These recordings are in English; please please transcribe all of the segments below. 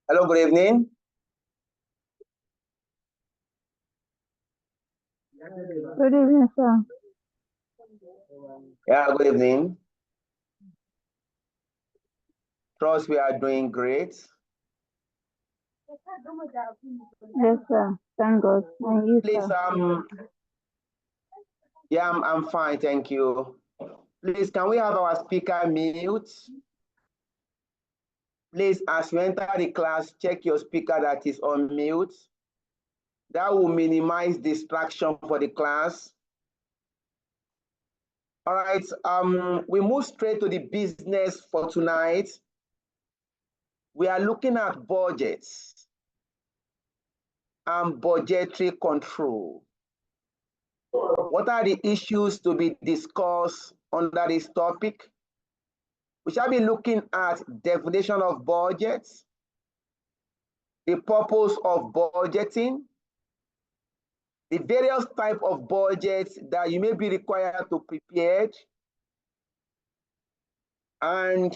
Hello, good evening. Good evening, sir. Yeah, good evening. Trust we are doing great. Yes, sir. Thank God. And you, Please, sir? yeah, I'm fine, thank you. Please, can we have our speaker mute? Please, as you enter the class, check your speaker that is on mute. That will minimize distraction for the class. All right, we move straight to the business for tonight. We are looking at budgets and budgetary control. What are the issues to be discussed under this topic? We shall be looking at definition of budgets, the purpose of budgeting, the various types of budgets that you may be required to prepare, and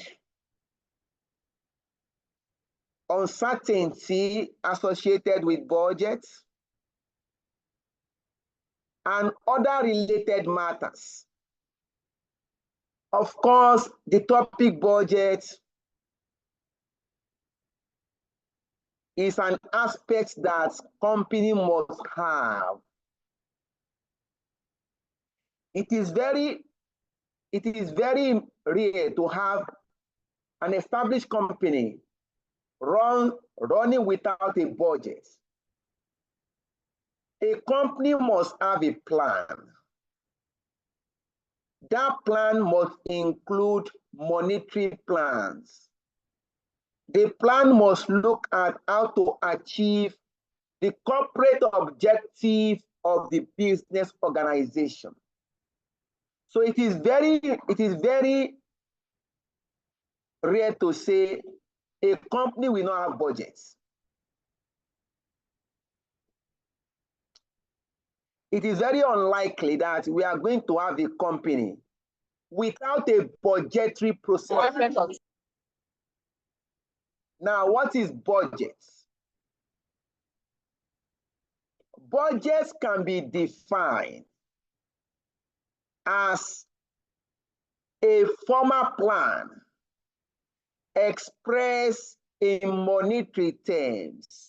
uncertainty associated with budgets, and other related matters. Of course, the topic budget is an aspect that company must have. It is very rare to have an established company running without a budget. A company must have a plan. That plan must include monetary plans. The plan must look at how to achieve the corporate objective of the business organization. So it is very rare to say a company will not have budgets. It is very unlikely that we are going to have a company without a budgetary process. Now, what is budgets? Budgets can be defined as a formal plan expressed in monetary terms.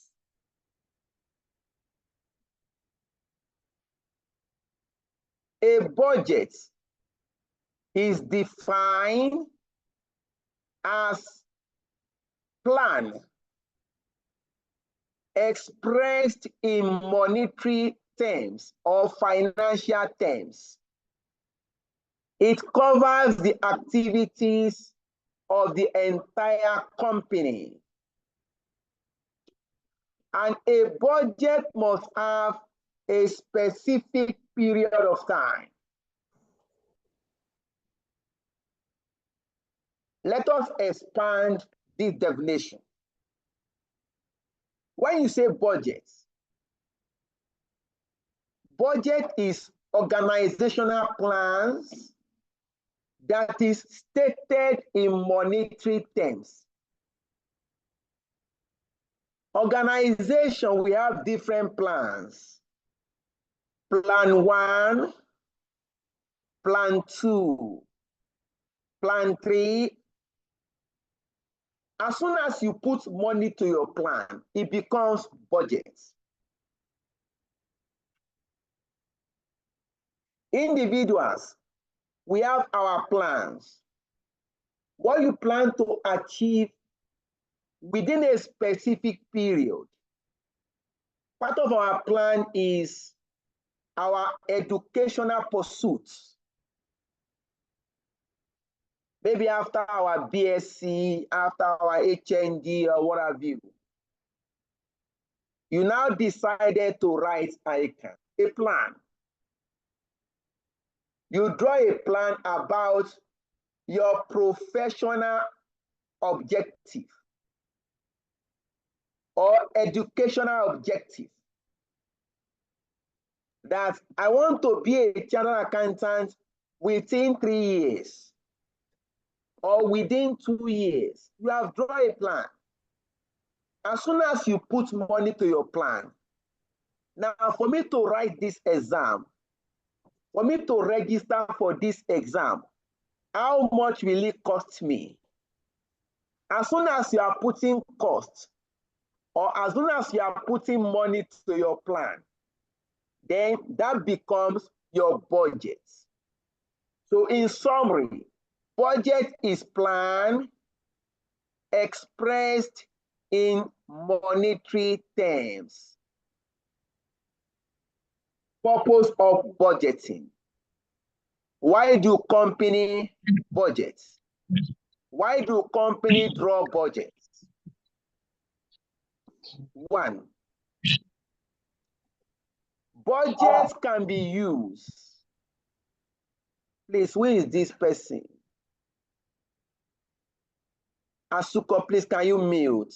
A budget is defined as plan expressed in monetary terms or financial terms. It covers the activities of the entire company. And a budget must have a specific period of time. Let us expand this definition. When you say budget is organizational plans that is stated in monetary terms. Organization, we have different plans. Plan 1, plan 2, plan 3. As soon as you put money to your plan, it becomes budget. Individuals, we have our plans. What you plan to achieve within a specific period. Part of our plan is our educational pursuits. Maybe after our BSc, after our HND or what have you. You now decided to write a plan. You draw a plan about your professional objective or educational objective. That I want to be a chartered accountant within 3 years or within 2 years. You have drawn a plan. As soon as you put money to your plan, now for me to write this exam, for me to register for this exam, how much will it cost me? As soon as you are putting cost, or as soon as you are putting money to your plan, then that becomes your budget. So in summary, budget is plan expressed in monetary terms. Purpose of budgeting. Why do company budget? Why do company draw budgets? One, budgets can be used. Please, who is this person? Asuko, please, can you mute?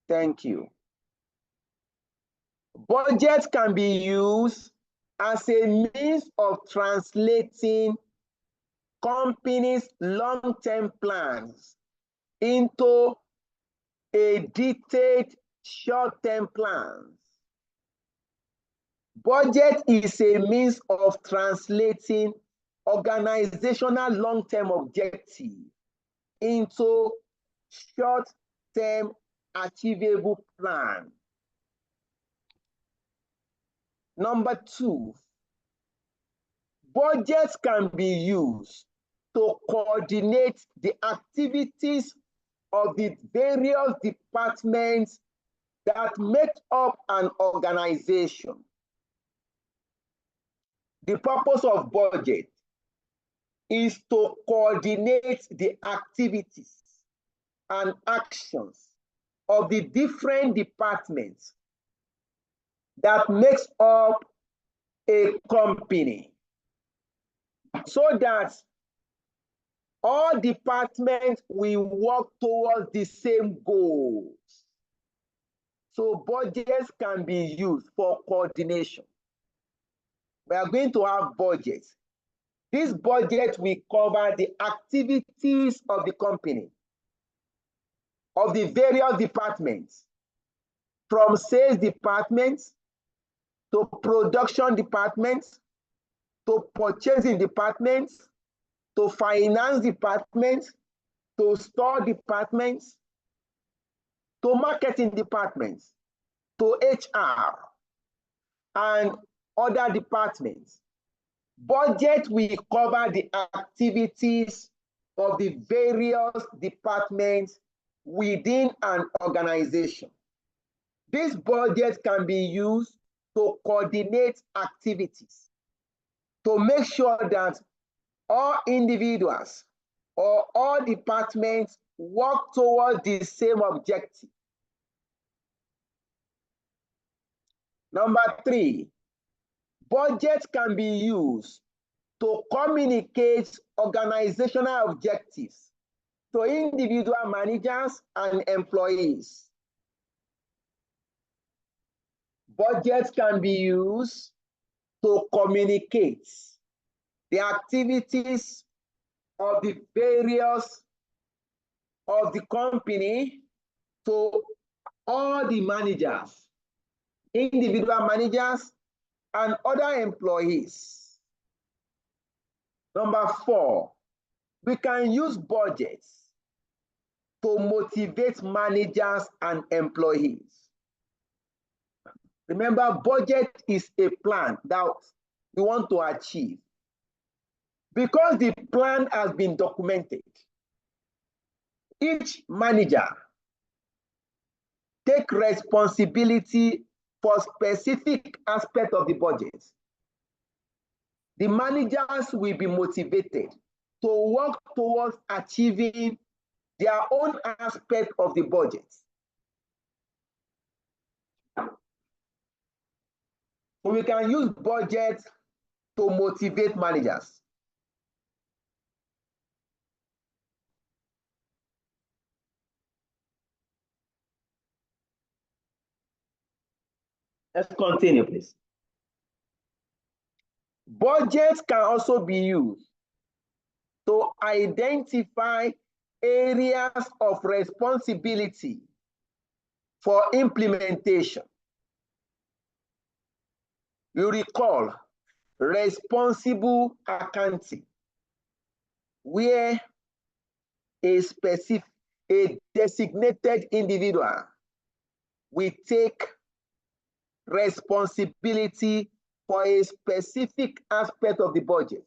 Thank you. Budget can be used as a means of translating companies' long-term plans into a detailed short-term plans. Budget is a means of translating organizational long-term objectives into short-term achievable plan. Number two, budgets can be used to coordinate the activities of the various departments that make up an organization. The purpose of budget is to coordinate the activities and actions of the different departments that makes up a company, so that all departments will work towards the same goals. So budgets can be used for coordination. We are going to have budgets. This budget will cover the activities of the company, of the various departments, from sales departments to production departments, to purchasing departments, to finance departments, to store departments, to marketing departments, to HR, and other departments. Budget will cover the activities of the various departments within an organization. This budget can be used to coordinate activities, to make sure that all individuals or all departments work towards the same objective. Number three, budget can be used to communicate organizational objectives to individual managers and employees. Budgets can be used to communicate the activities of the various of the company to all the managers, individual managers, and other employees. Number four, we can use budgets to motivate managers and employees. Remember, budget is a plan that we want to achieve. Because the plan has been documented, each manager take responsibility for specific aspect of the budget. The managers will be motivated to work towards achieving their own aspect of the budget. So we can use budget to motivate managers. Let's continue, please. Budgets can also be used to identify areas of responsibility for implementation. You recall responsible accounting, where a designated individual will take responsibility for a specific aspect of the budget.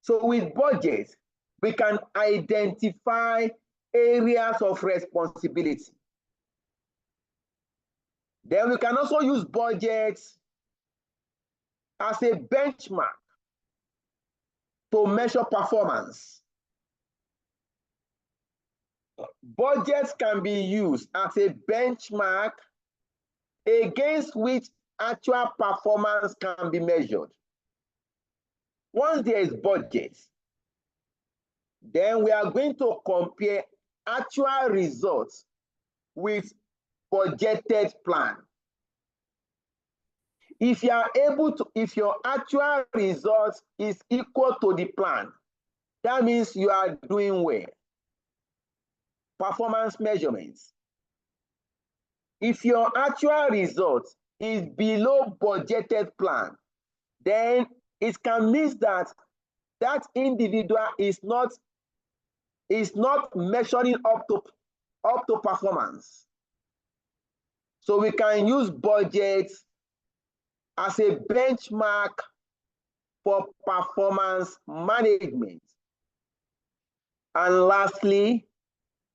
So with budget, we can identify areas of responsibility. Then we can also use budgets as a benchmark to measure performance. Budgets can be used as a benchmark against which actual performance can be measured. Once there is budget, then we are going to compare actual results with budgeted plan. If you are able to, if your actual results is equal to the plan, that means you are doing well. Performance measurements. If your actual result is below budgeted plan, then it can mean that that individual is not measuring up to performance. So we can use budget as a benchmark for performance management. And lastly,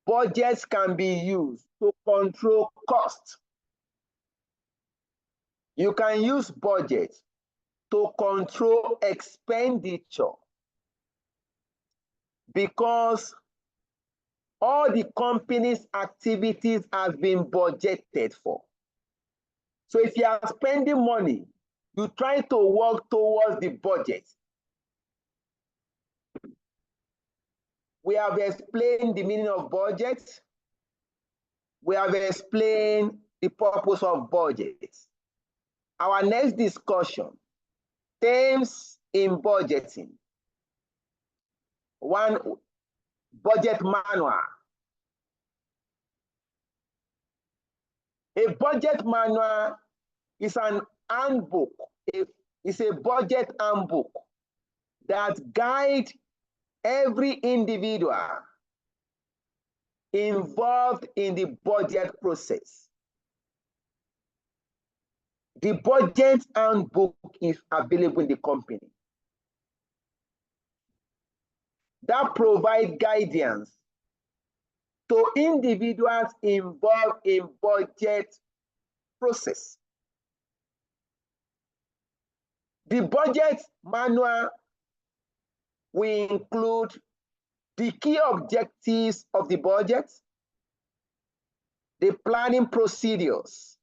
budgets can be used to control cost. You can use budget to control expenditure because all the company's activities have been budgeted for. So if you are spending money, you try to work towards the budget. We have explained the meaning of budget. We have explained the purpose of budget. Our next discussion, themes in budgeting. One, budget manual. A budget manual is an handbook. It's a budget handbook that guides every individual involved in the budget process. The budget handbook is available in the company. That provides guidance to individuals involved in budget process. The budget manual will include the key objectives of the budget, the planning procedures,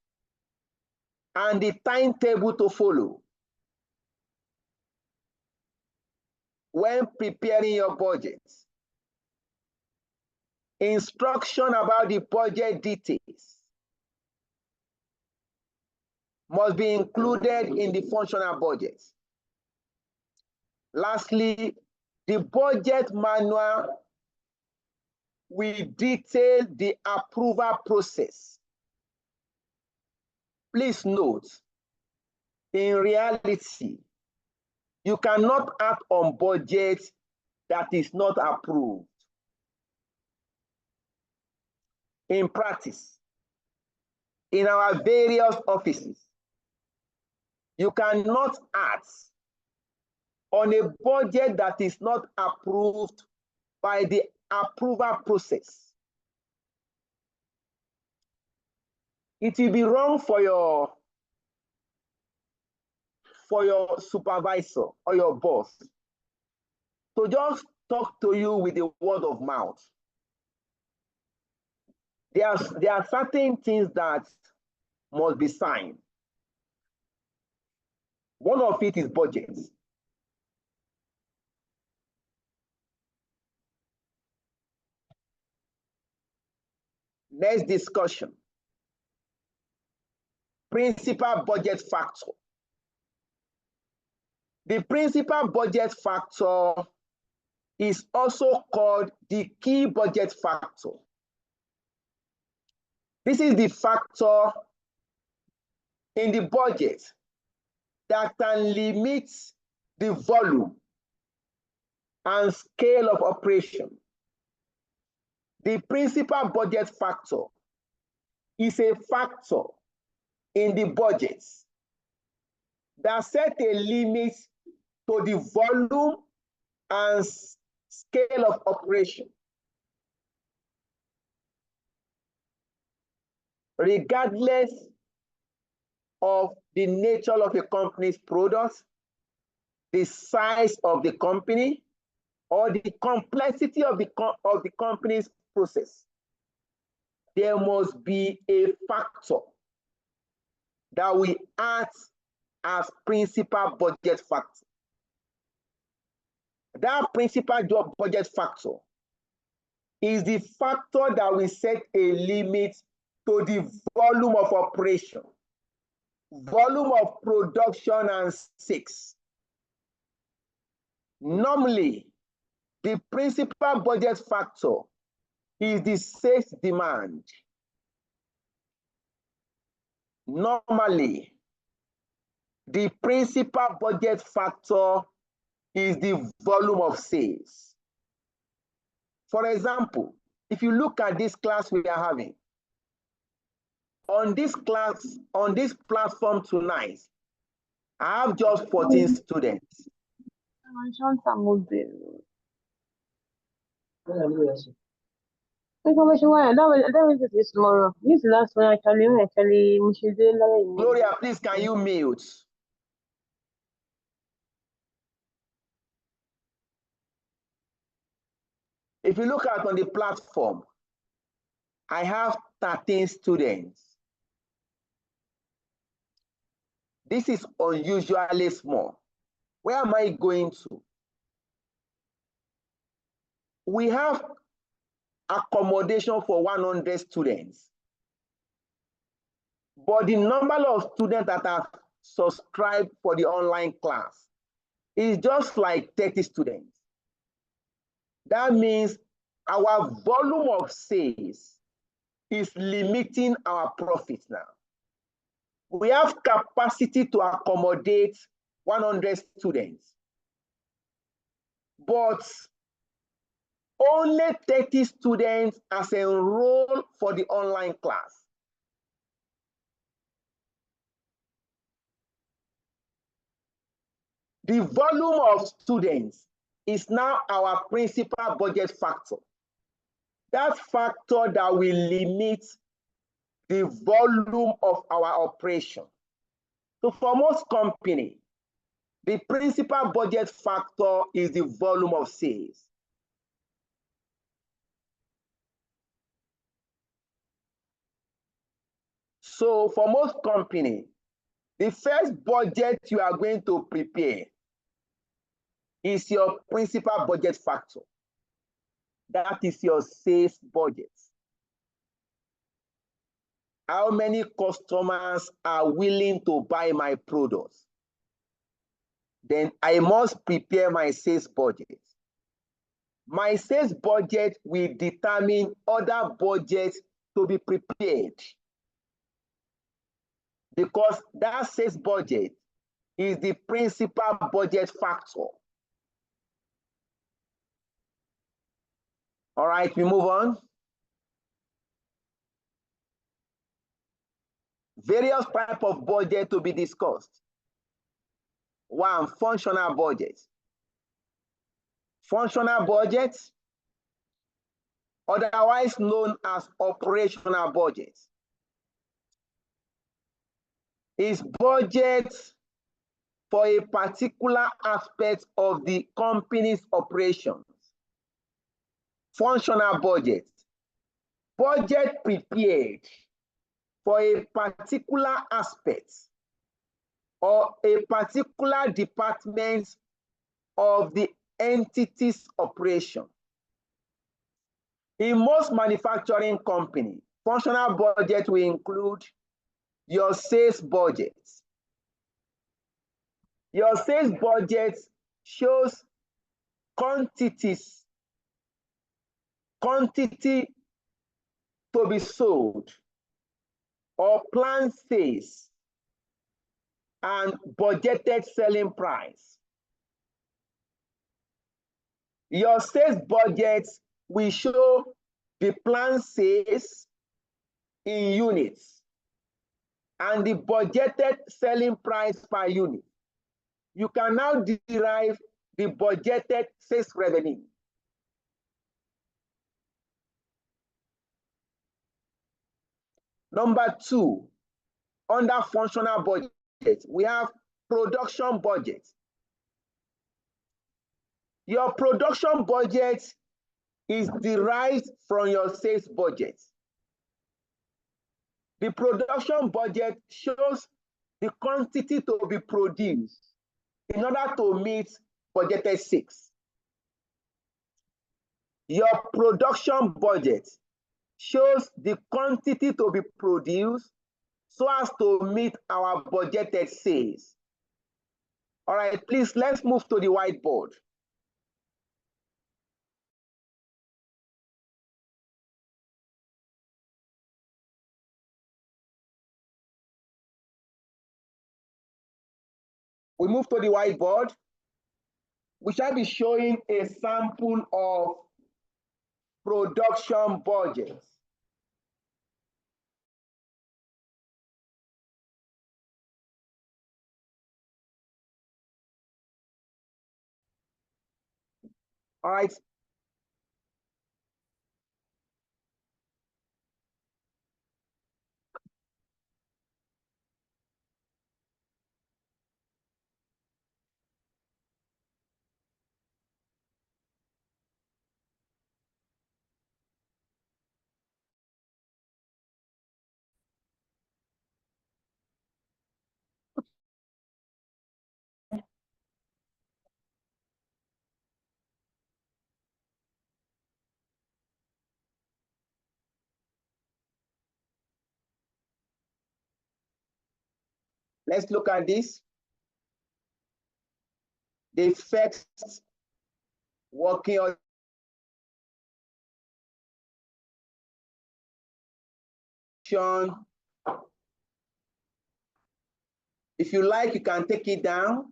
and the timetable to follow when preparing your budget. Instruction about the budget details must be included in the functional budget. Lastly, the budget manual will detail the approval process. Please note, in reality, you cannot act on budget that is not approved. In practice, in our various offices, you cannot act on a budget that is not approved by the approval process. It will be wrong for your supervisor or your boss to just talk to you with a word of mouth. There are certain things that must be signed. One of it is budget. Next discussion. Principal budget factor. The principal budget factor is also called the key budget factor. This is the factor in the budget that can limit the volume and scale of operation. The principal budget factor is a factor in the budget that sets a limit to the volume and scale of operation, regardless of the nature of a company's products, the size of the company, or the complexity of the company's process. There must be a factor that will act as principal budget factor. That principal budget factor is the factor that will set a limit to the volume of operation, volume of production and sales. Normally, the principal budget factor is the sales demand. Normally, the principal budget factor is the volume of sales. For example, if you look at this class we are having, on this platform tonight, I have just 14 students. Gloria, please, can you mute? If you look at on the platform, I have 13 students. This is unusually small. Where am I going to? We have accommodation for 100 students, but the number of students that are subscribed for the online class is just like 30 students. That means our volume of sales is limiting our profits now. We have capacity to accommodate 100 students, but only 30 students are enrolled for the online class. The volume of students is now our principal budget factor. That factor that will limit the volume of our operation. So for most companies, the principal budget factor is the volume of sales. So for most companies, the first budget you are going to prepare is your principal budget factor. That is your sales budget. How many customers are willing to buy my products? Then I must prepare my sales budget. My sales budget will determine other budgets to be prepared, because that sales budget is the principal budget factor. All right, we move on. Various types of budget to be discussed. One, functional budget. Functional budget, otherwise known as operational budget, is budget for a particular aspect of the company's operations. Functional budget, budget prepared for a particular aspect or a particular department of the entity's operation. In most manufacturing companies, functional budget will include your sales budget, Your sales budget shows quantity to be sold or planned sales and budgeted selling price. Your sales budget will show the planned sales in units and the budgeted selling price per unit. You can now derive the budgeted sales revenue. Number 2, under functional budget, we have production budget. Your production budget is derived from your sales budget. The production budget shows the quantity to be produced in order to meet budgeted sales. Your production budget shows the quantity to be produced so as to meet our budgeted sales. All right, please, let's move to the whiteboard. We move to the whiteboard. We shall be showing a sample of production budget. All right. Let's look at this. The first working on. If you like, you can take it down.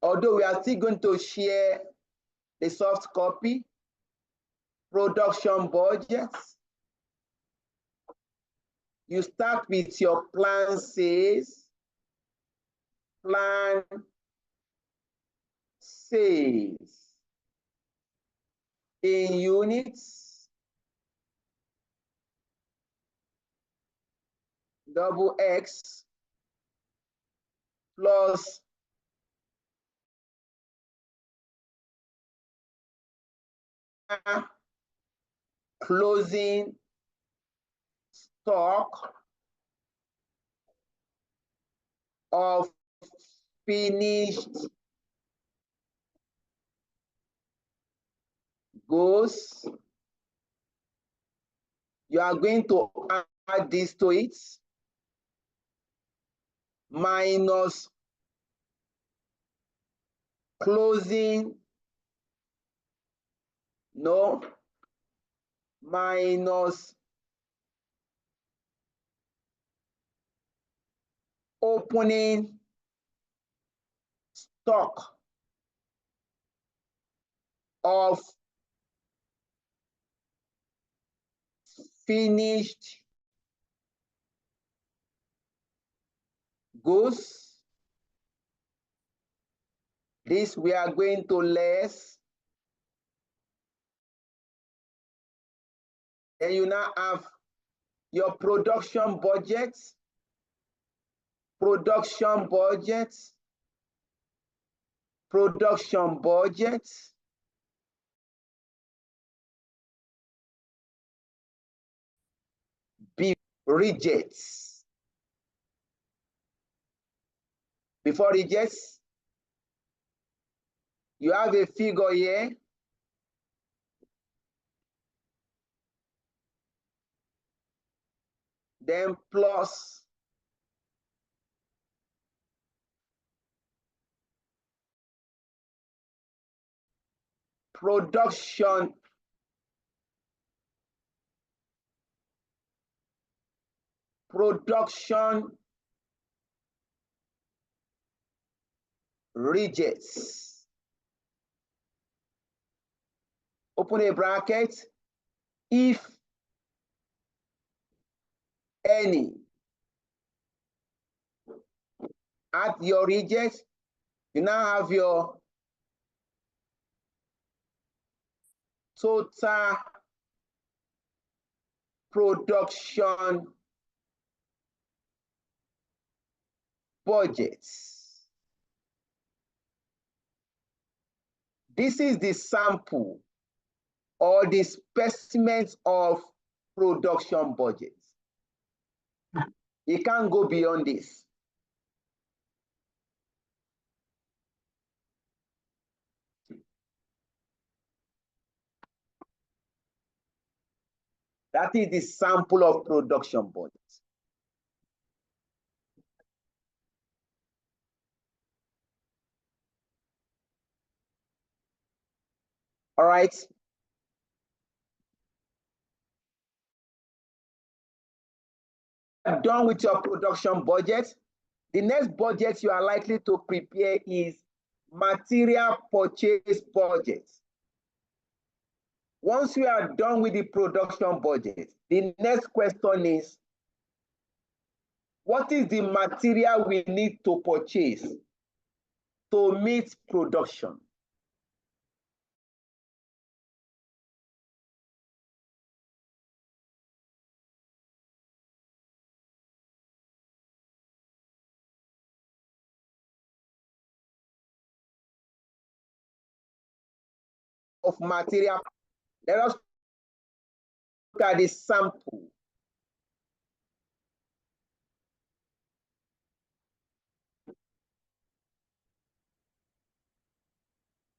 Although we are still going to share the soft copy, production budgets. You start with your plan sales, plan sales in units, double X plus closing stock of finished goods. You are going to add this to it, minus closing, no, minus opening stock of finished goods. This we are going to less. And you now have your production budget, production budget, production budget, B rejects. Before rejects, you have a figure here. Then plus production rejects. Open a bracket. If any, at your reject, you now have your total production budgets. This is the sample or the specimens of production budgets. You can't go beyond this. That is the sample of production budgets. All right. Done with your production budget. The next budget you are likely to prepare is material purchase budget. Once you are done with the production budget, the next question is, what is the material we need to purchase to meet production? Of material, let us look at the sample.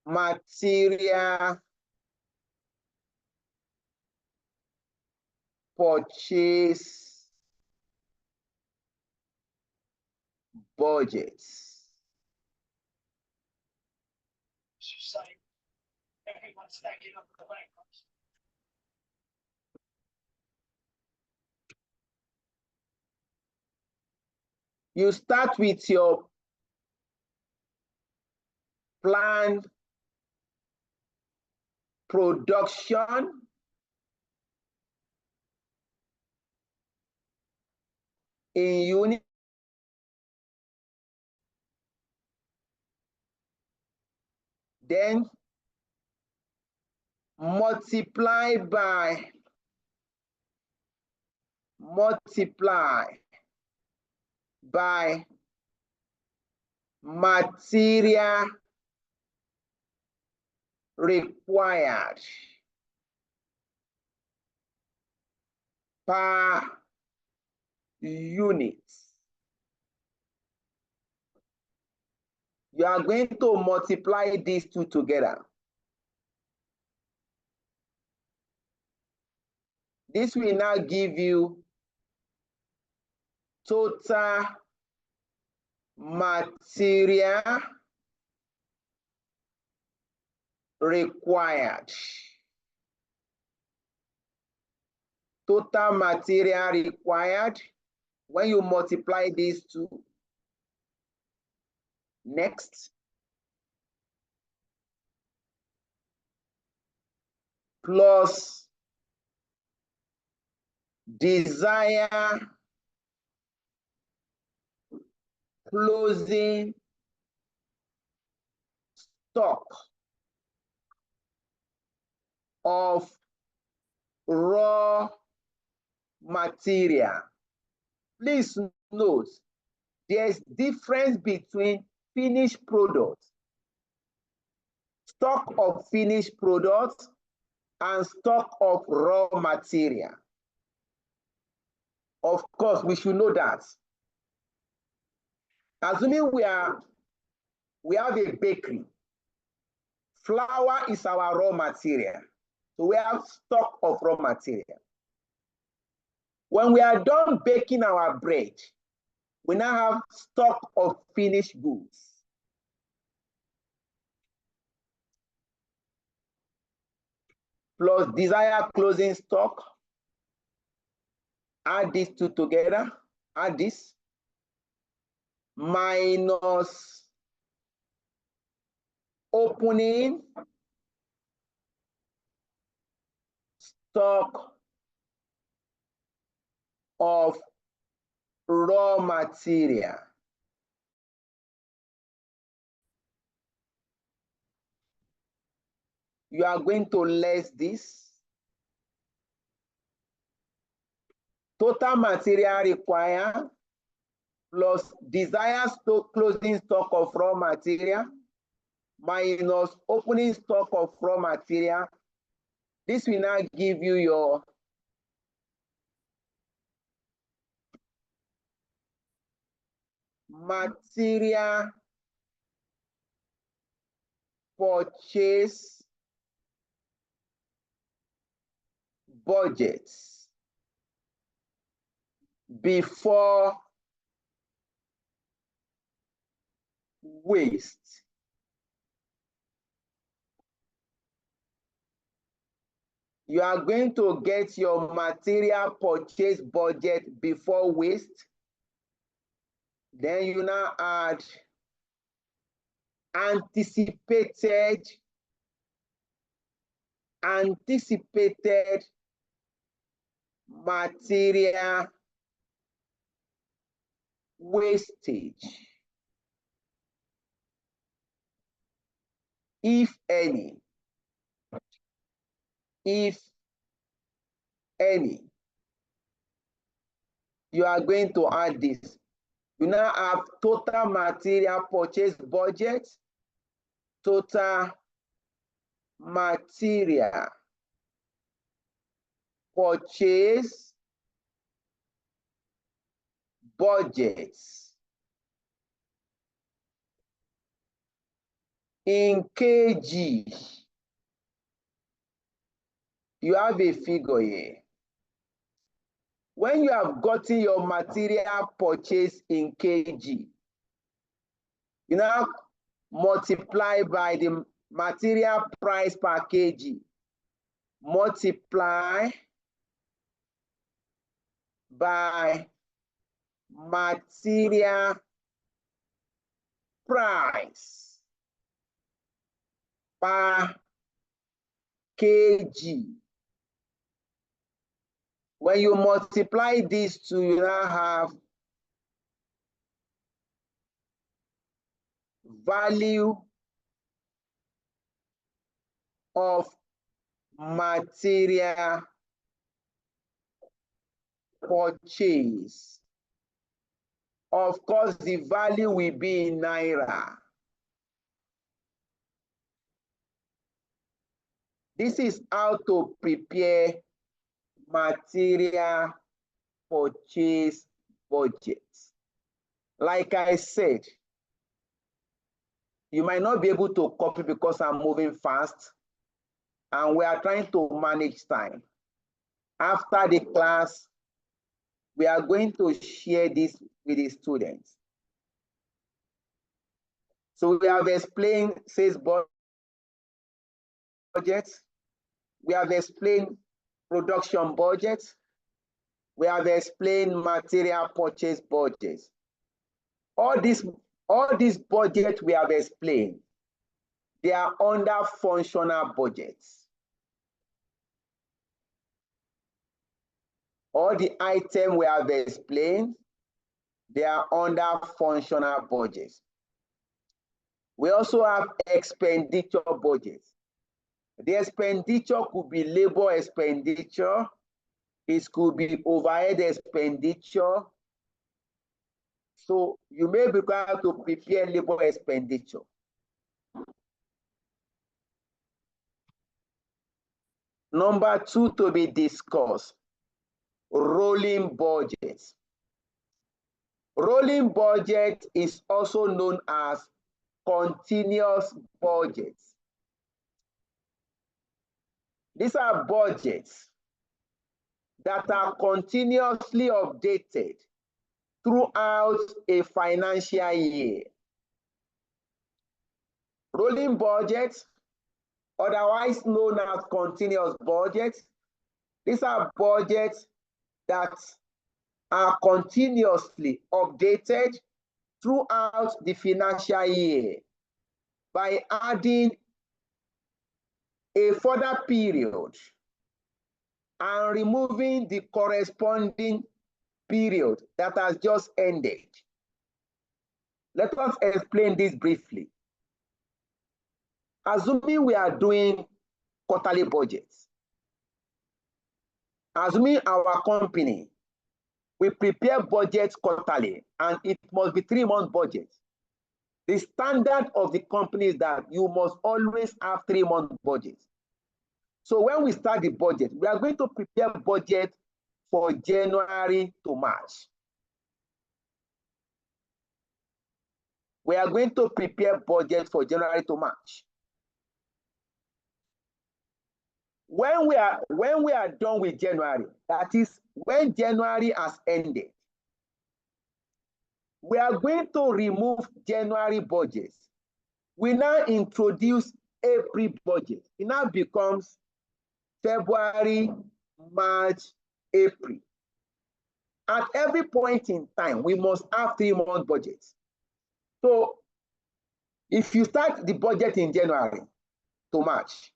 Material purchase budgets. You start with your planned production in unit, then multiply by material required per unit. You are going to multiply these two together. This will now give you total material required. Total material required. When you multiply these two, next, plus desire closing stock of raw material. Please note, there's difference between finished products, stock of finished products, and stock of raw material. Of course, we should know that. Assuming we have a bakery, flour is our raw material. So we have stock of raw material. When we are done baking our bread, we now have stock of finished goods. plus desired closing stock. Add these two together. Add this minus opening stock of raw material. You are going to less this. Total material required plus desired closing stock of raw material minus opening stock of raw material. This will now give you your material purchase budgets before waste. You are going to get your material purchase budget before waste. Then you now add anticipated material wastage, if any. You are going to add this. You now have total material purchase budget, total material purchase budgets in kg. You have a figure here. When you have gotten your material purchase in kg, you now multiply by the material price per kg, multiply by material price per kg. When you multiply these two, you now have value of material purchase. Of course, the value will be in Naira. This is how to prepare material purchase budget. Like I said, you might not be able to copy because I'm moving fast and we are trying to manage time. After the class, we are going to share this with the students. So we have explained sales budget, we have explained production budget, we have explained material purchase budgets. All these budgets we have explained, they are under functional budgets. All the items we have explained, they are under functional budgets. We also have expenditure budgets. The expenditure could be labor expenditure, it could be overhead expenditure. So you may be required to prepare labor expenditure. Number 2 to be discussed, rolling budgets. Rolling budget is also known as continuous budgets. These are budgets that are continuously updated throughout a financial year. Rolling budgets otherwise known as continuous budgets. These are budgets that are continuously updated throughout the financial year by adding a further period and removing the corresponding period that has just ended. Let us explain this briefly. Assuming we are doing quarterly budgets, assuming our company, we prepare budgets quarterly and it must be 3-month budget. The standard of the company is that you must always have 3-month budgets. So when we start the budget, we are going to prepare budget for January to March. We are going to prepare budget for January to March. When we are done with January, that is when January has ended, we are going to remove January budgets. We now introduce April budget. It now becomes February, March, April. At every point in time, we must have 3-month budgets. So if you start the budget in January to March,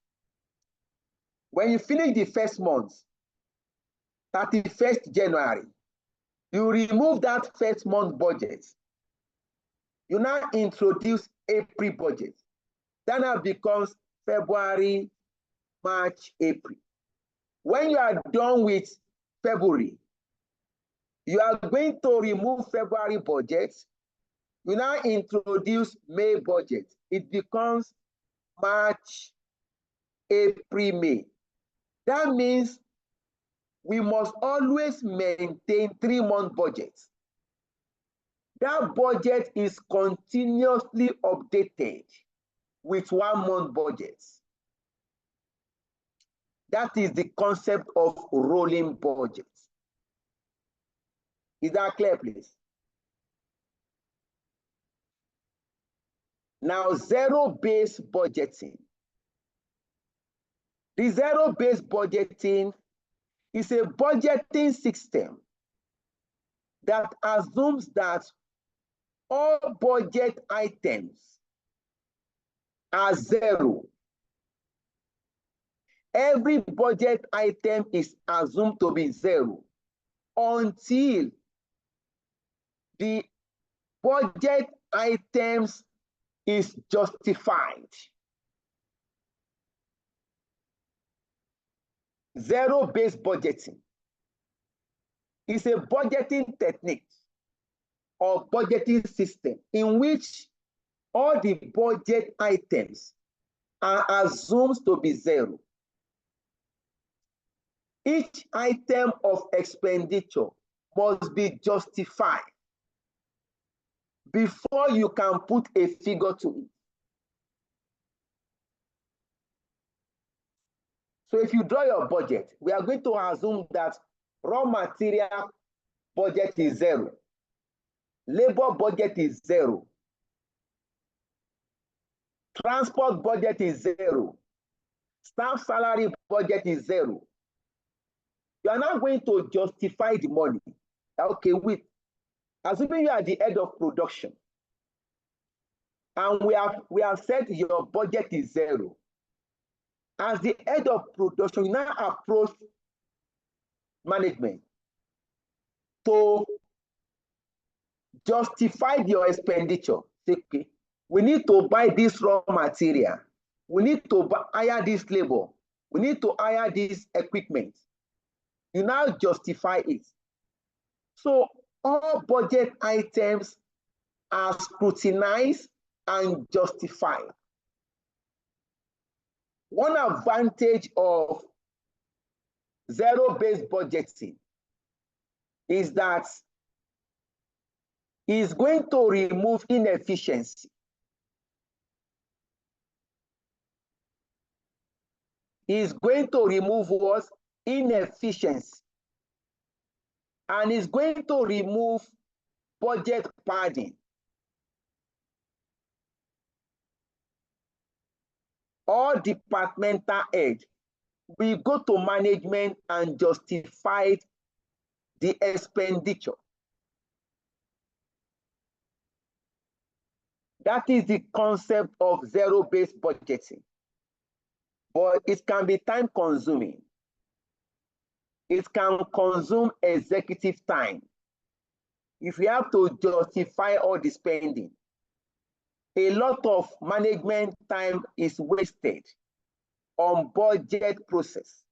when you finish the first month, 31st January, you remove that first month budget. You now introduce April budget. That now becomes February, March, April. When you are done with February, you are going to remove February budget. You now introduce May budget. It becomes March, April, May. That means we must always maintain 3-month budgets. That budget is continuously updated with 1-month budgets. That is the concept of rolling budgets. Is that clear, please? Now, zero-based budgeting. The zero-based budgeting is a budgeting system that assumes that all budget items are zero. Every budget item is assumed to be zero until the budget items is justified. Zero-based budgeting is a budgeting technique or budgeting system in which all the budget items are assumed to be zero. Each item of expenditure must be justified before you can put a figure to it. So if you draw your budget, we are going to assume that raw material budget is zero, labor budget is zero, transport budget is zero, staff salary budget is zero. You are now going to justify the money. Okay, wait. Assuming you are the head of production, and we have said your budget is zero. As the head of production, you now approach management to justify your expenditure. Say, okay, we need to buy this raw material. We need to hire this labor. We need to hire this equipment. You now justify it. So all budget items are scrutinized and justified. One advantage of zero-based budgeting is that it's going to remove inefficiency. It's going to remove what? Inefficiency. And it's going to remove budget padding. All departmental head will go to management and justify the expenditure. That is the concept of zero-based budgeting. But it can be time-consuming. It can consume executive time. If you have to justify all the spending, a lot of management time is wasted on budget process.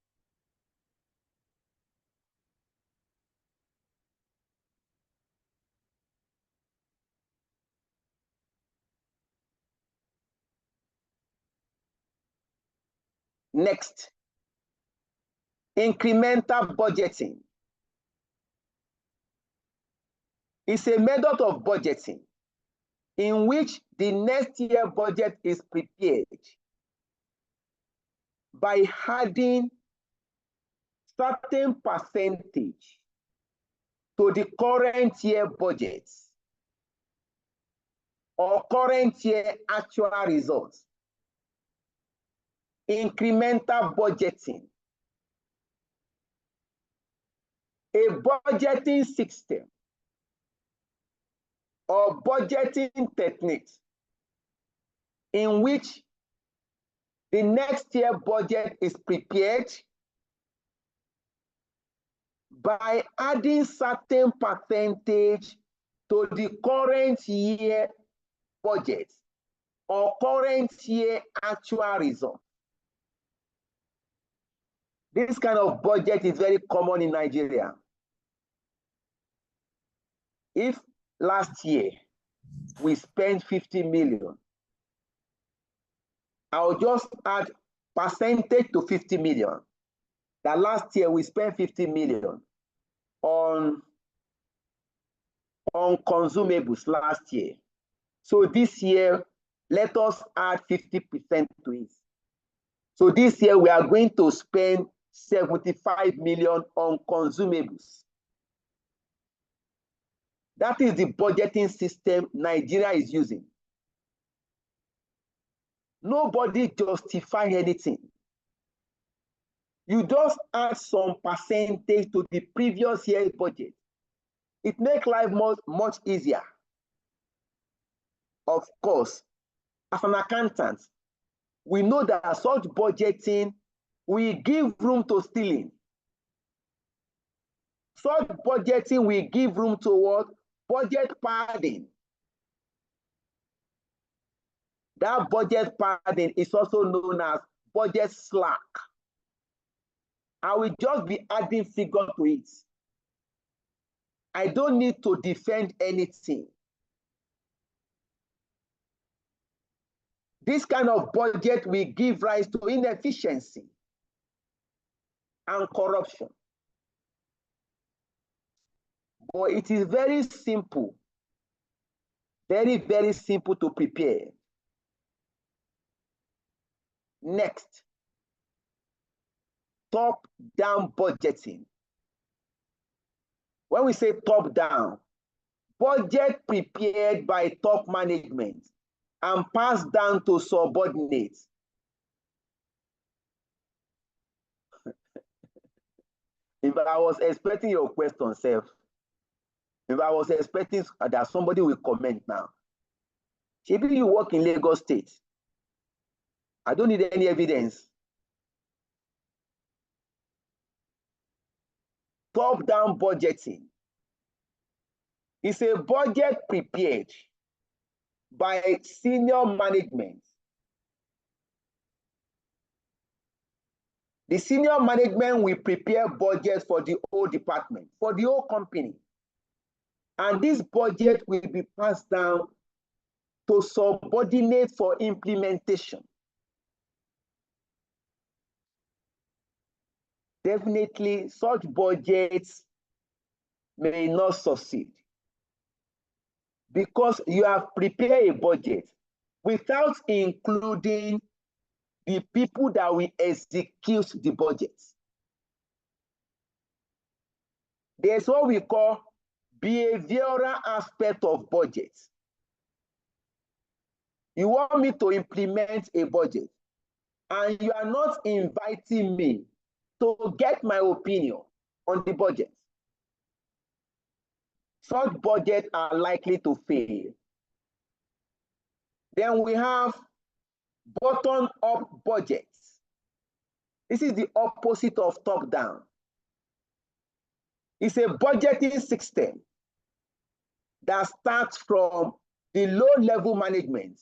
Next, incremental budgeting. It's a method of budgeting in which the next year budget is prepared by adding certain percentage to the current year budget or current year actual results. Incremental budgeting. A budgeting system or budgeting techniques in which the next year budget is prepared by adding certain percentage to the current year budget or current year actual result. This kind of budget is very common in Nigeria. If last year we spent 50 million, I'll just add percentage to 50 million. That last year we spent 50 million on consumables last year. So this year, let us add 50% to it. So this year we are going to spend 75 million on consumables. That is the budgeting system Nigeria is using. Nobody justify anything. You just add some percentage to the previous year's budget. It makes life much easier. Of course, as an accountant, we know that such budgeting will give room to stealing. Such budgeting will give room to what? Budget padding. That budget padding is also known as budget slack. I will just be adding figure to it. I don't need to defend anything. This kind of budget will give rise to inefficiency and corruption. But it is very simple, very, very simple to prepare. Next, top-down budgeting. When we say top-down, budget prepared by top management and passed down to subordinates. If I was expecting your question, Seth, if I was expecting that somebody will comment now, maybe you work in Lagos State. I don't need any evidence. Top-down budgeting is a budget prepared by senior management. The senior management will prepare budgets for the whole department, for the whole company. And this budget will be passed down to subordinates for implementation. Definitely, such budgets may not succeed because you have prepared a budget without including the people that will execute the budget. There's what we call behavioral aspect of budget. You want me to implement a budget. and you are not inviting me to get my opinion on the budget, such budgets are likely to fail. Then we have bottom-up budgets. This is the opposite of top-down. It's a budgeting system that starts from the low-level management.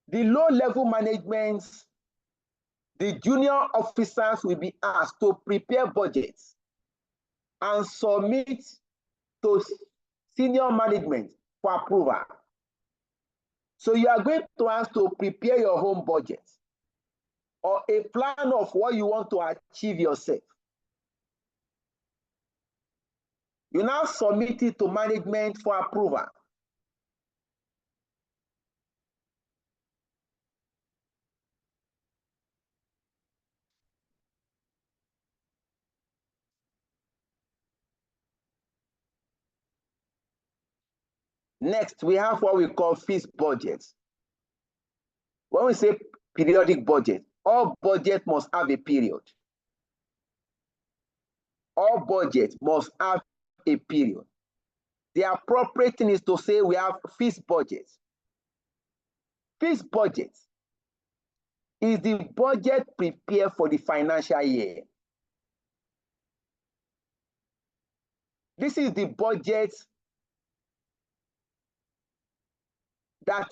The low-level management, the junior officers will be asked to prepare budgets and submit to senior management for approval. So you are going to have to prepare your home budget or a plan of what you want to achieve yourself. You now submit it to management for approval. Next, we have what we call fixed budgets. When we say periodic budget, all budget must have a period. All budgets must have a period. The appropriate thing is to say we have fixed budgets. Fixed budget is the budget prepared for the financial year. This is the budget that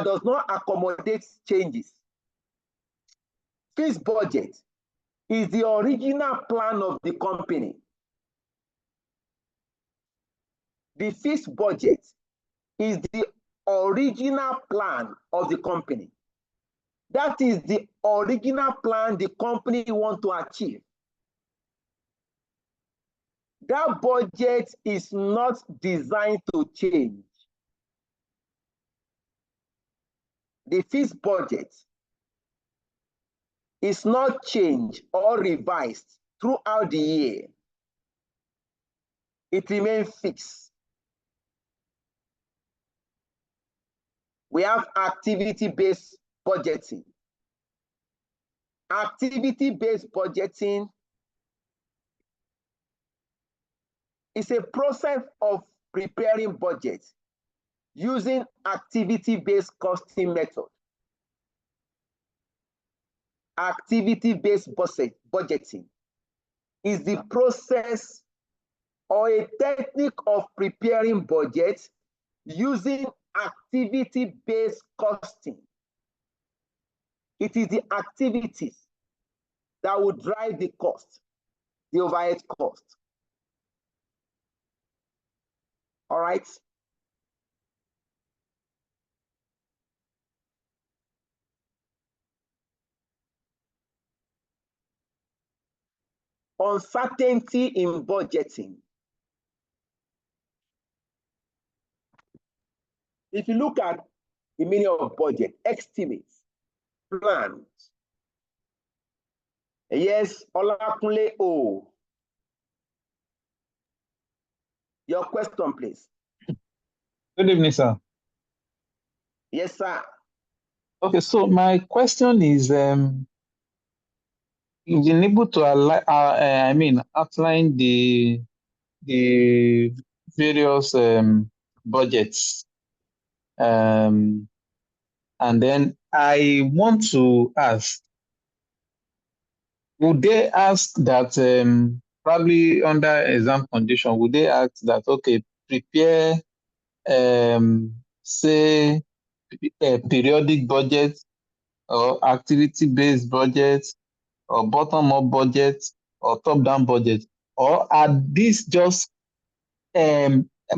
does not accommodate changes. Fixed budget is the original plan of the company. The fixed budget is the original plan of the company. That is the original plan the company wants to achieve. That budget is not designed to change. The fixed budget is not changed or revised throughout the year. It remains fixed. We have activity-based budgeting. Activity-based budgeting is a process of preparing budgets using activity-based costing method. Activity-based budgeting is the process or a technique of preparing budgets using activity-based costing. It is the activities that will drive the cost, the overhead cost. All right. Uncertainty in budgeting. If you look at the meaning of budget, estimates, plans. Yes, Olakunle O. Your question, please. Good evening, sir. Yes, sir. Okay, so my question is, you've been able to outline the various budgets, and then I want to ask, would they ask that probably under exam condition, would they ask that, okay, prepare say a periodic budget or activity-based budget or bottom-up budget or top-down budget, or are these just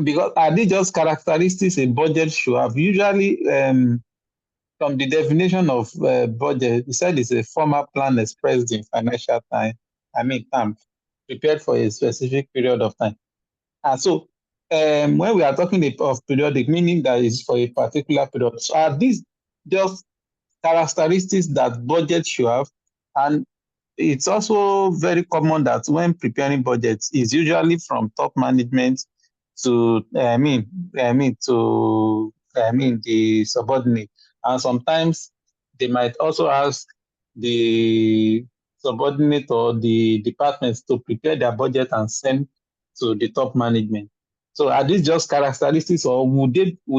because are these just characteristics a budget should have? Usually, from the definition of budget, it said it's a formal plan expressed in financial terms, prepared for a specific period of time. And so, when we are talking of periodic, meaning that it's for a particular period, so are these just characteristics that budget should have? And it's also very common that when preparing budgets, is usually from top management to the subordinate. And sometimes they might also ask the subordinate or the departments to prepare their budget and send to the top management. So are these just characteristics, or would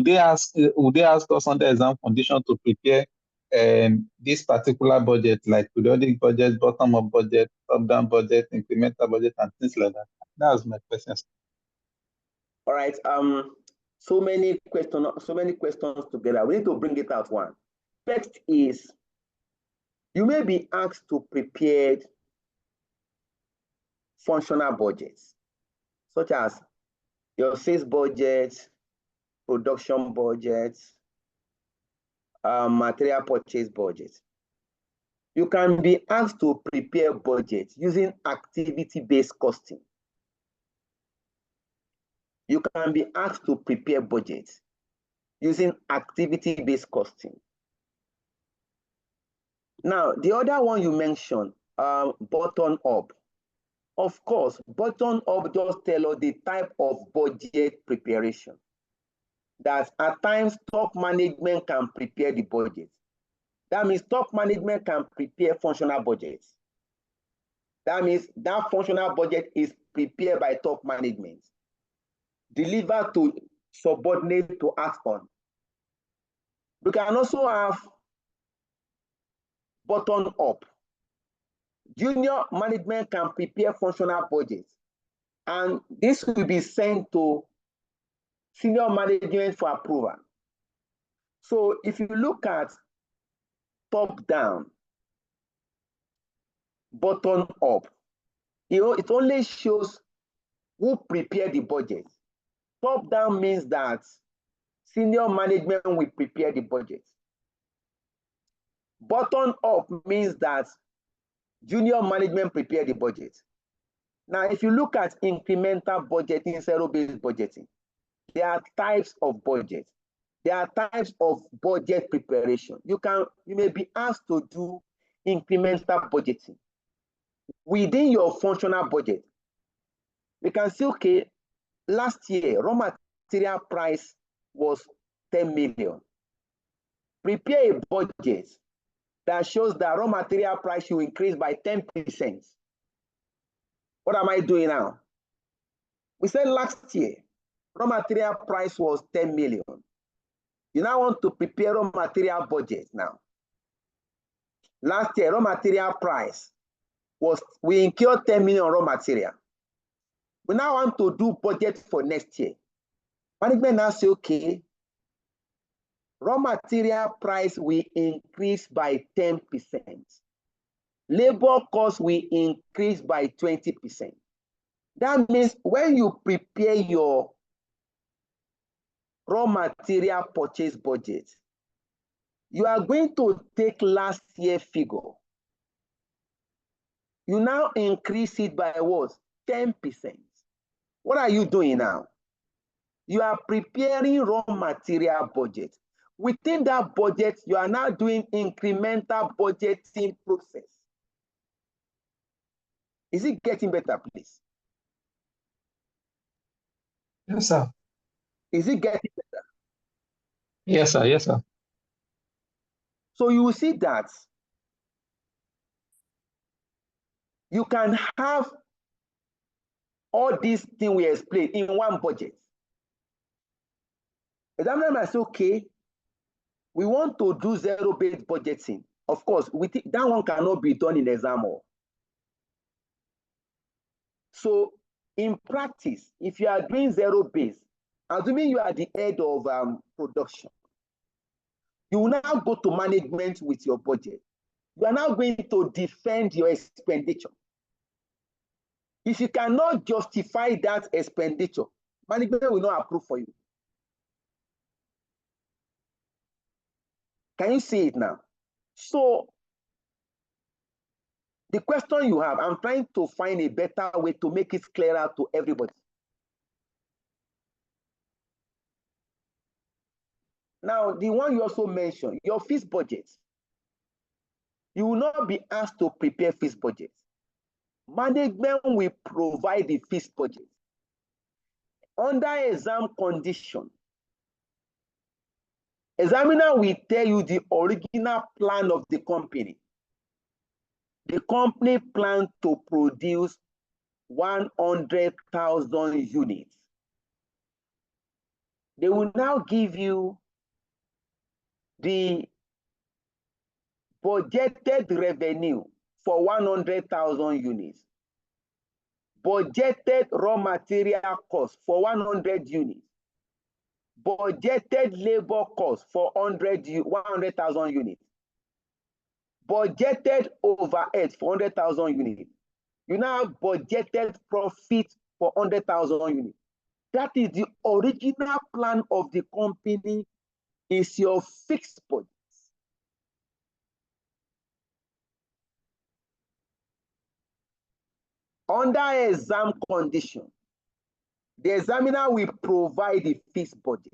they ask us under exam condition to prepare this particular budget, like periodic budget, bottom-up budget, top-down budget, incremental budget, and things like that? That's my question. All right. So many questions together. We need to bring it out one. First is, you may be asked to prepare functional budgets, such as your sales budget, production budget, material purchase budget. You can be asked to prepare budget using activity-based costing. You can be asked to prepare budget using activity-based costing. Now, the other one you mentioned, bottom up. Of course, bottom up just tell us the type of budget preparation. That at times top management can prepare the budget. That means top management can prepare functional budgets. That means that functional budget is prepared by top management, delivered to subordinate to act on. We can also have bottom up. Junior management can prepare functional budgets, and this will be sent to senior management for approval. So if you look at top down, bottom up, it only shows who prepared the budget. Top down means that senior management will prepare the budget. Bottom up means that junior management prepare the budget. Now, if you look at incremental budgeting, zero-based budgeting, there are types of budget. There are types of budget preparation. You may be asked to do incremental budgeting within your functional budget. We can say, okay, last year raw material price was 10 million. Prepare a budget that shows that raw material price will increase by 10%. What am I doing now? We said last year raw material price was 10 million. You now want to prepare raw material budget now. Last year raw material price was, we incurred 10 million raw material. We now want to do budget for next year. Management now say, okay, raw material price will increase by 10%. Labor cost will increase by 20%. That means when you prepare your raw material purchase budget, you are going to take last year's figure. You now increase it by what? 10%. What are you doing now? You are preparing raw material budget. Within that budget, you are now doing incremental budgeting process. Is it getting better, please? Yes, sir. Is it getting better? Yes, sir. Yes, sir. So you will see that you can have all these things we explained in one budget. Examiner might say, okay, we want to do zero-based budgeting. Of course, that one cannot be done in exam hall. So in practice, if you are doing zero-based, assuming you are the head of production, you will now go to management with your budget. You are now going to defend your expenditure. If you cannot justify that expenditure, management will not approve for you. Can you see it now? So the question you have, I'm trying to find a better way to make it clearer to everybody. Now, the one you also mentioned, your fees budget. You will not be asked to prepare fees budget. Management will provide the fees budget. Under exam condition, Examiner will tell you the original plan of the company. The company planned to produce 100,000 units. They will now give you the budgeted revenue for 100,000 units, budgeted raw material cost for 100 units, budgeted labor cost for 100,000 units, budgeted overhead for 100,000 units. You now have budgeted profit for 100,000 units. That is the original plan of the company, is your fixed budget. Under exam condition, the examiner will provide the fixed budget.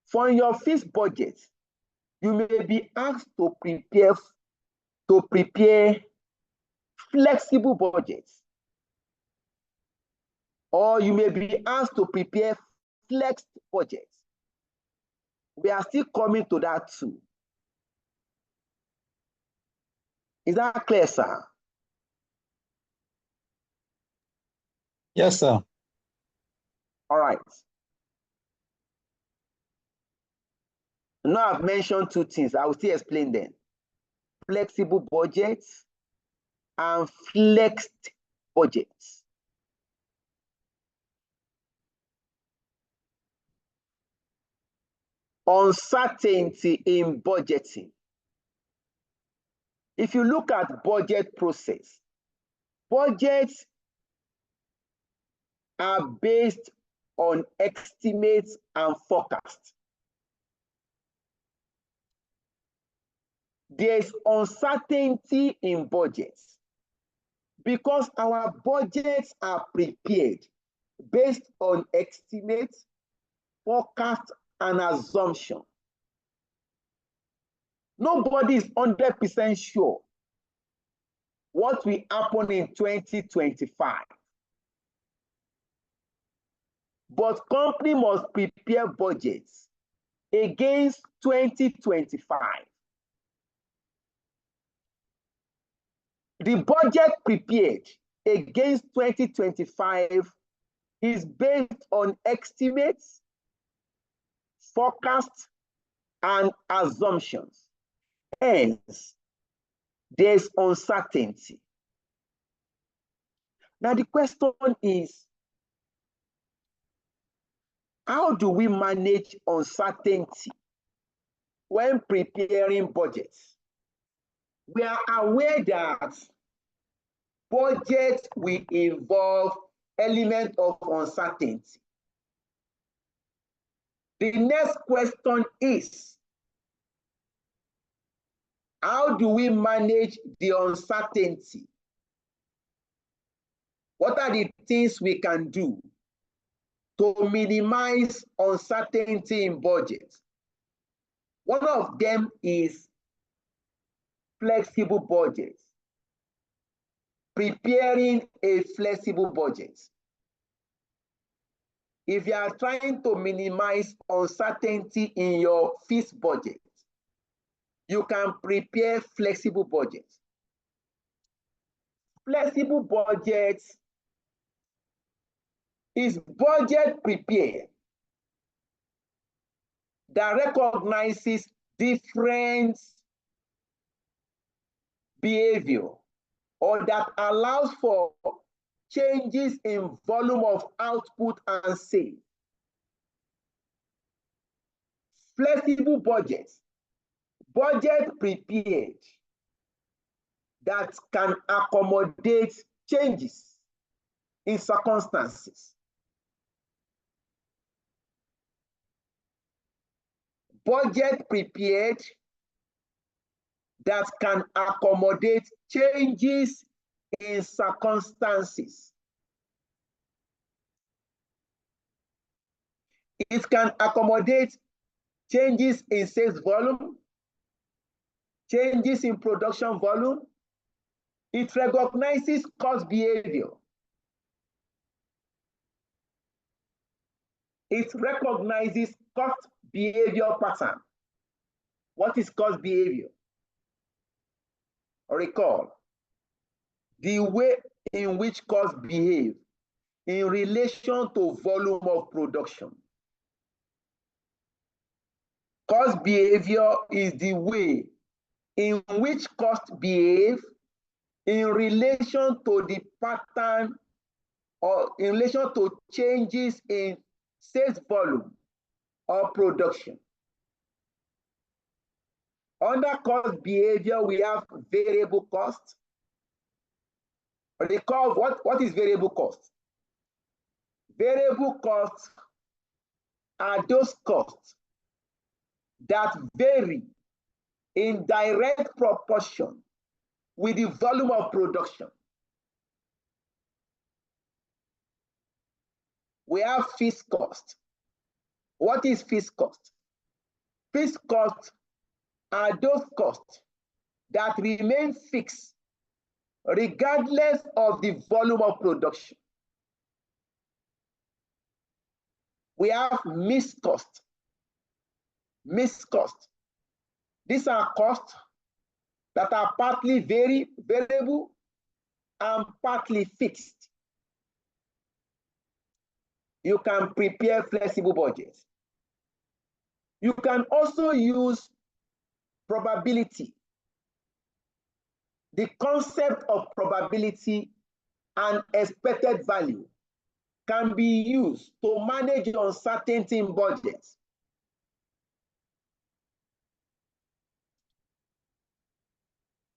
For your fixed budget, you may be asked to prepare flexible budgets, or you may be asked to prepare flexed budgets. We are still coming to that too. Is that clear, sir? Yes, sir. All right. Now I've mentioned two things. I will still explain them. Flexible budgets and flexed budgets. Uncertainty in budgeting. If you look at budget process, budgets are based on estimates and forecasts. There's uncertainty in budgets because our budgets are prepared based on estimates, forecast, and assumption. Nobody is 100% sure what will happen in 2025. But company must prepare budgets against 2025. The budget prepared against 2025 is based on estimates, forecasts, and assumptions. Hence, there's uncertainty. Now the question is, how do we manage uncertainty when preparing budgets? We are aware that budget will involve element of uncertainty. The next question is, how do we manage the uncertainty? What are the things we can do to minimize uncertainty in budget? One of them is flexible budgets. Preparing a flexible budget. If you are trying to minimize uncertainty in your fixed budget, you can prepare flexible budgets. Flexible budgets is budget prepared that recognizes different behavior or that allows for changes in volume of output and sales. Flexible budgets, budget prepared that can accommodate changes in circumstances. Budget prepared that can accommodate changes in circumstances. It can accommodate changes in sales volume, changes in production volume. It recognizes cost behavior. It recognizes cost behavior pattern. What is cost behavior? Recall the way in which costs behave in relation to volume of production. Cost behavior is the way in which costs behave in relation to the pattern or in relation to changes in sales volume or production. Under cost behavior, we have variable cost. Recall what is variable cost? Variable costs are those costs that vary in direct proportion with the volume of production. We have fixed cost. What is fixed cost? Fixed costs are those costs that remain fixed regardless of the volume of production. We have mixed cost. Mixed cost. These are costs that are partly variable and partly fixed. You can prepare flexible budgets. You can also use probability. The concept of probability and expected value can be used to manage uncertainty in budgets.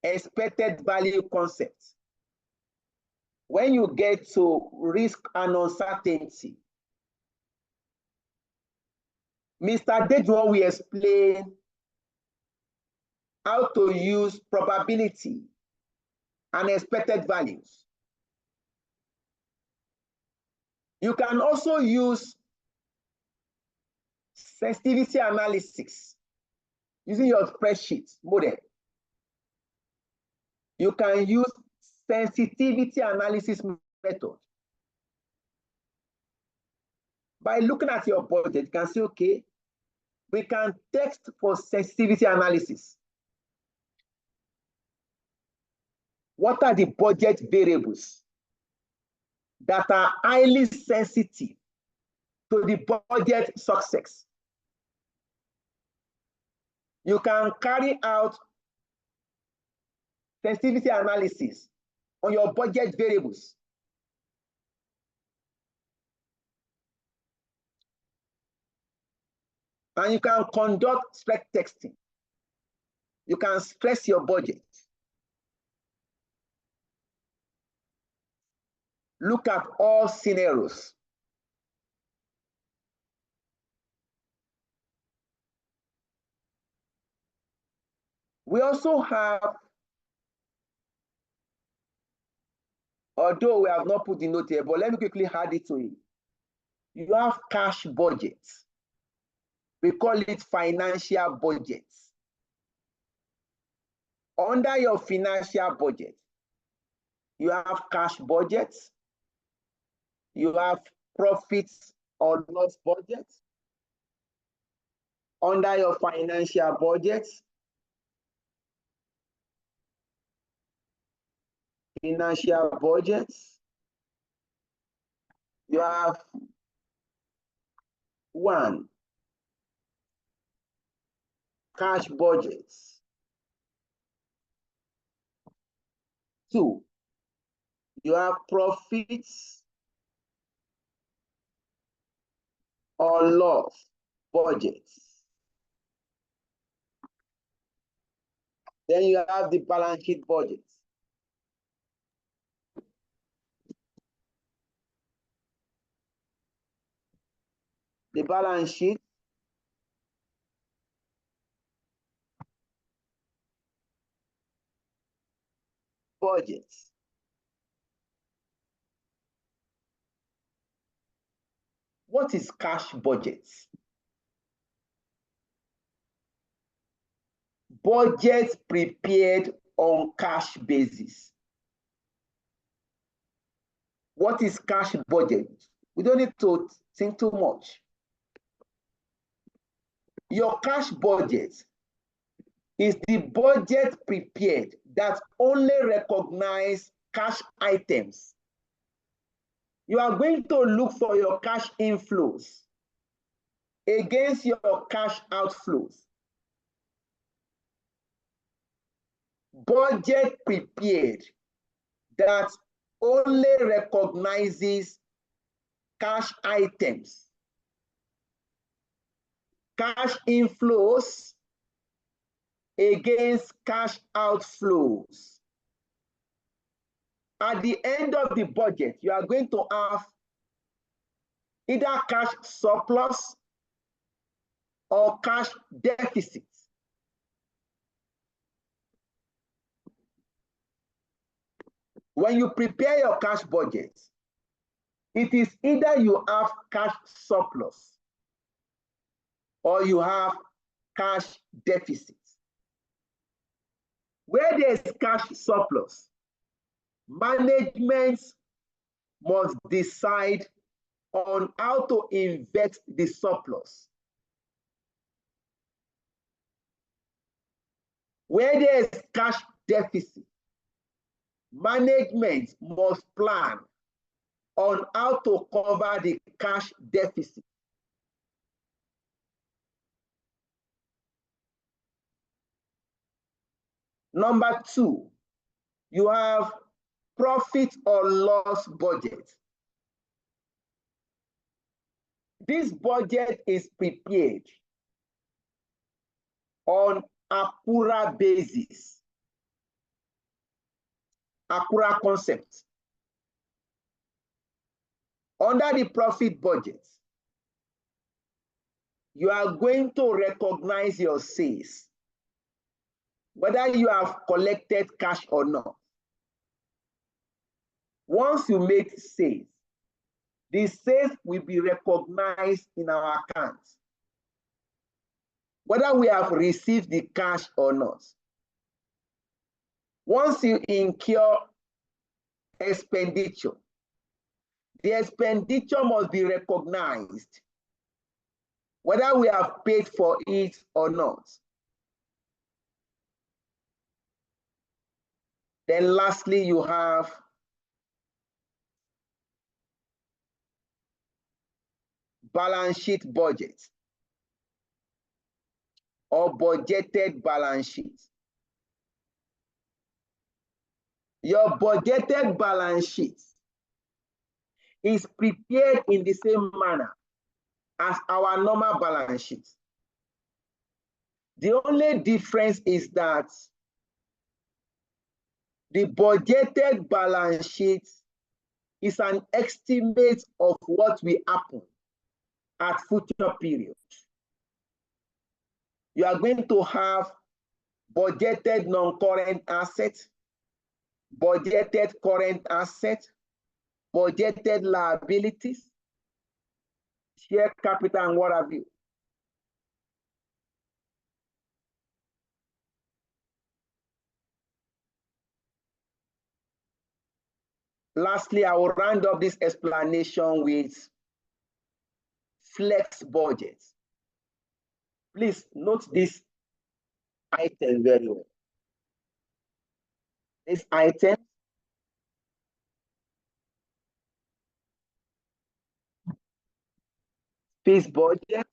Expected value concept. When you get to risk and uncertainty, Mr. Dejuan will explain how to use probability and expected values. You can also use sensitivity analysis using your spreadsheet model. You can use sensitivity analysis method. By looking at your budget, you can say, okay, we can test for sensitivity analysis. What are the budget variables that are highly sensitive to the budget success? You can carry out sensitivity analysis on your budget variables. And you can conduct stress testing. You can stress your budget. Look at all scenarios. We also have, although we have not put the note here, but let me quickly add it to it. You have cash budgets. We call it financial budgets. Under your financial budget, you have cash budgets, you have profits or loss budgets. Under your financial budgets, you have one, cash budgets. Two, you have profits or loss budgets. Then you have the balance sheet budgets. The balance sheet budgets. What is cash budgets? Budgets prepared on cash basis. What is cash budget? We don't need to think too much. your cash budget is the budget prepared that only recognizes cash items. You are going to look for your cash inflows against your cash outflows. Budget prepared that only recognizes cash items. Cash inflows against cash outflows. At the end of the budget, you are going to have either cash surplus or cash deficit. When you prepare your cash budget, it is either you have cash surplus or you have cash deficit. Where there is cash surplus, management must decide on how to invest the surplus. Where there is cash deficit, management must plan on how to cover the cash deficit. Number two, you have profit or loss budget. This budget is prepared on accrual basis, accrual concept. Under the profit budget, you are going to recognize your sales, whether you have collected cash or not. Once you make sales, the sales will be recognized in our accounts, whether we have received the cash or not. Once you incur expenditure, the expenditure must be recognized, whether we have paid for it or not. Then lastly, you have balance sheet budget or budgeted balance sheet. Your budgeted balance sheet is prepared in the same manner as our normal balance sheet. The only difference is that the budgeted balance sheet is an estimate of what will happen at future periods. You are going to have budgeted non-current assets, budgeted current assets, budgeted liabilities, share capital, and what have you. Lastly, I will round up this explanation with flex budget. Please note this item very well. This item fees budget,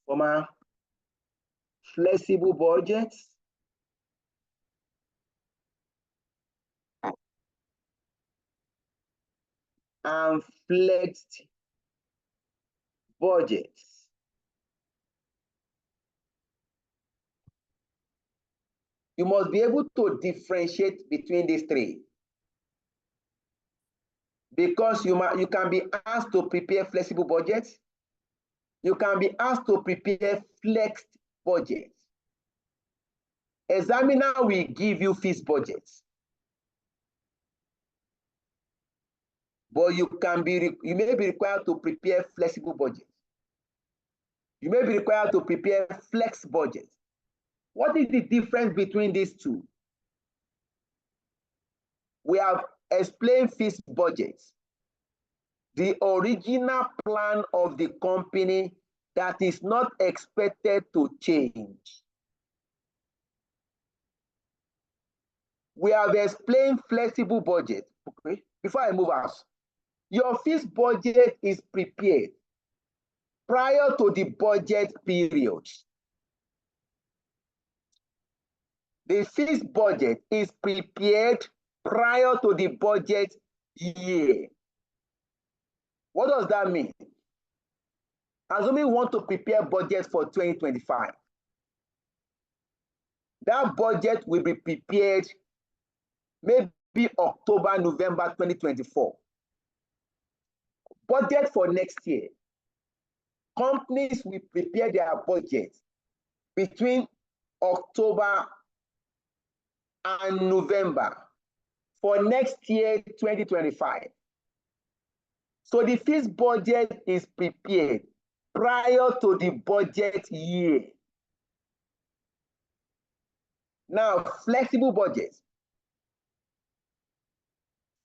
comma, flexible budgets, and flexed budgets. You must be able to differentiate between these three, because you can be asked to prepare flexible budgets. You can be asked to prepare flexed budgets. Examiner will give you fees budgets, but you may be required to prepare flexible budgets. You may be required to prepare flex budgets. What is the difference between these two? We have explained fees budgets. the original plan of the company that is not expected to change. We have explained flexible budget. Okay. Before I move out, your fixed budget is prepared prior to the budget period. The fixed budget is prepared prior to the budget year. What does that mean? Assuming we want to prepare budget for 2025, that budget will be prepared maybe October, November 2024. Budget for next year. Companies will prepare their budget between October and November for next year, 2025. So the fixed budget is prepared prior to the budget year. Now, flexible budget.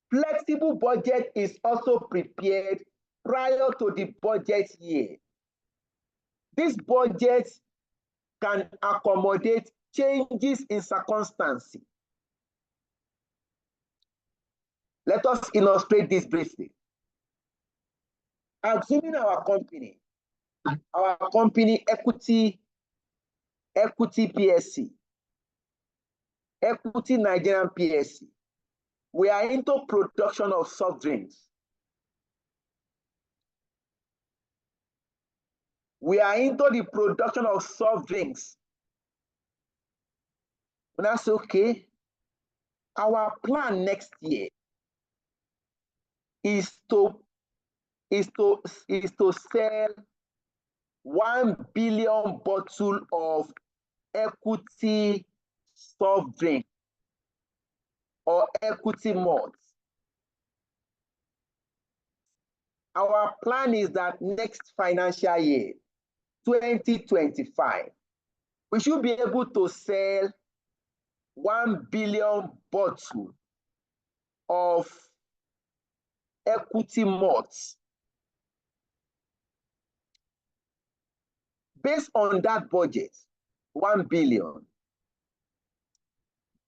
Flexible budget is also prepared prior to the budget year. This budget can accommodate changes in circumstances. Let us illustrate this briefly. Assuming our company Equity PSC, Equity Nigerian PSC, we are into production of soft drinks. We are into the production of soft drinks. And that's okay. Our plan next year is to sell 1 billion bottle of equity soft drink or equity malt. Our plan is that next financial year, 2025, we should be able to sell 1 billion bottle of equity malts. Based on that budget, 1 billion,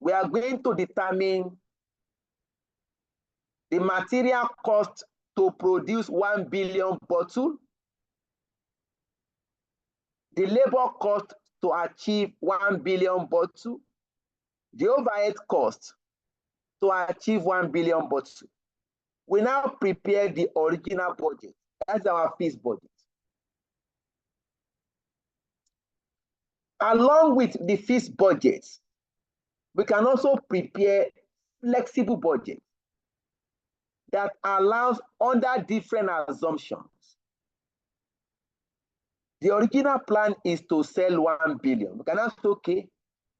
we are going to determine the material cost to produce 1 billion bottle, the labor cost to achieve 1 billion bottle, the overhead cost to achieve 1 billion bottle. We now prepare the original budget. That's our fixed budget. Along with the fixed budget, we can also prepare flexible budget that allows under different assumptions. The original plan is to sell 1 billion. We can ask, okay,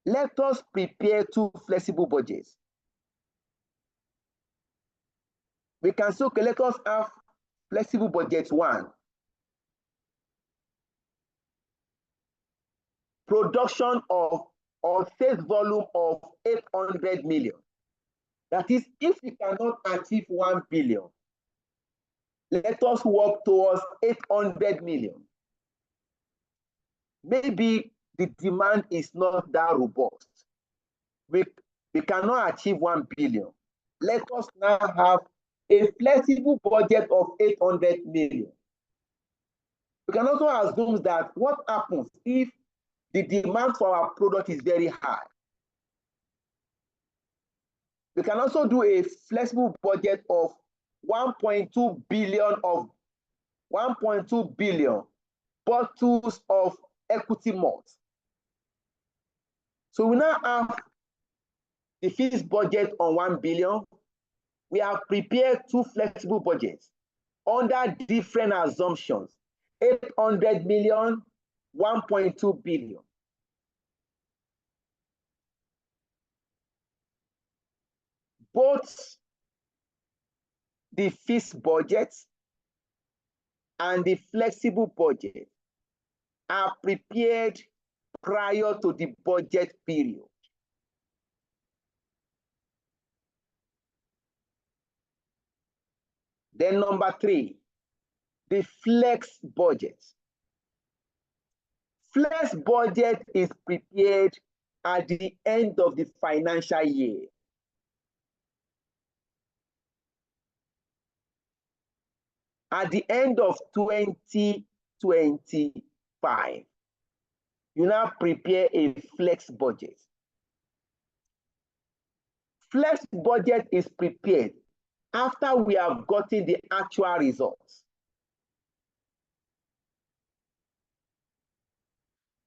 let us prepare 2 flexible budgets. We can say, okay, let us have flexible budget 1. Production of or sales volume of 800 million. That is, if we cannot achieve 1 billion, let us work towards 800 million. Maybe the demand is not that robust. We cannot achieve 1 billion. Let us now have a flexible budget of 800 million. We can also assume that what happens if the demand for our product is very high. We can also do a flexible budget of 1.2 billion bottles of equity malt. So we now have the fixed budget on 1 billion. We have prepared 2 flexible budgets under different assumptions: 800 million, 1.2 billion. Both the fixed budget and the flexible budget are prepared prior to the budget period. Then number 3, the flex budget. Flex budget is prepared at the end of the financial year. At the end of 2025, you now prepare a flex budget. Flex budget is prepared after we have gotten the actual results.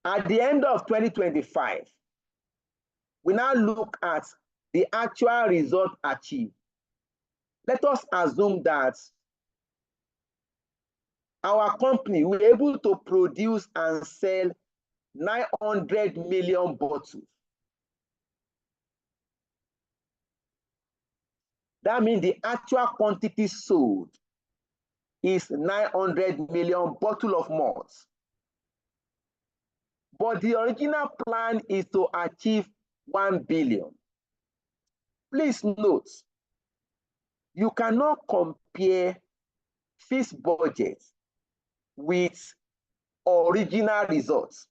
At the end of 2025, we now look at the actual result achieved. Let us assume that our company will be able to produce and sell 900 million bottles. That means the actual quantity sold is 900 million bottles of malt. But the original plan is to achieve 1 billion. Please note, you cannot compare fixed budget with original results.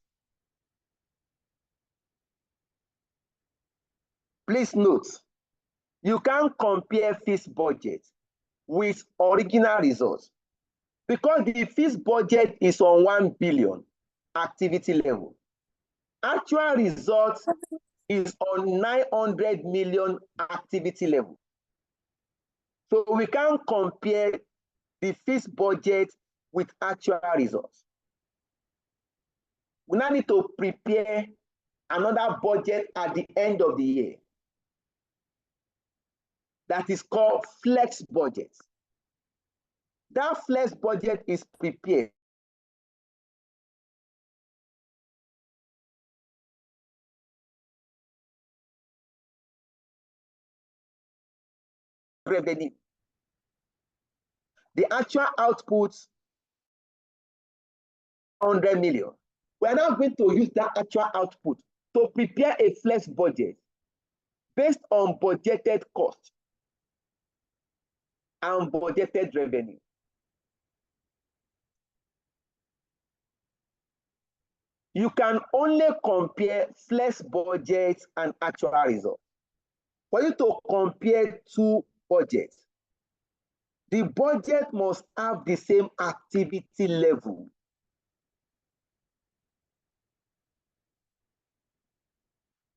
Please note, you can't compare fixed budget with original results because the fixed budget is on 1 billion activity level. Actual results is on 900 million activity level. So we can't compare the fixed budget with actual results. We now need to prepare another budget at the end of the year that is called flex budget. That flex budget is prepared revenue. The actual output 100 million. We are now going to use that actual output to prepare a flex budget based on budgeted cost and budgeted revenue. You can only compare flex budget and actual results. For you to compare two budgets, the budget must have the same activity level.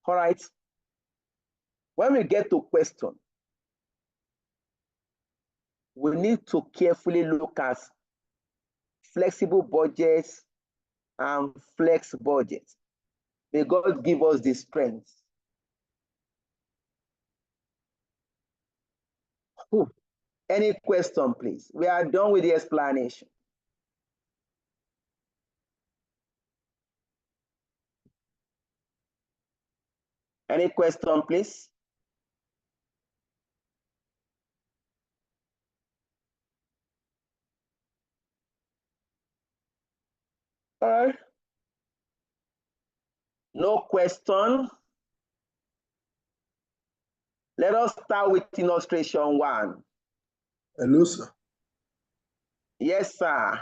All right. When we get to question, we need to carefully look at flexible budgets and flex budgets. May God give us the strength. Any question, please? We are done with the explanation. Any question, please? All right. No question. Let us start with illustration 1. Hello, sir. Yes, sir.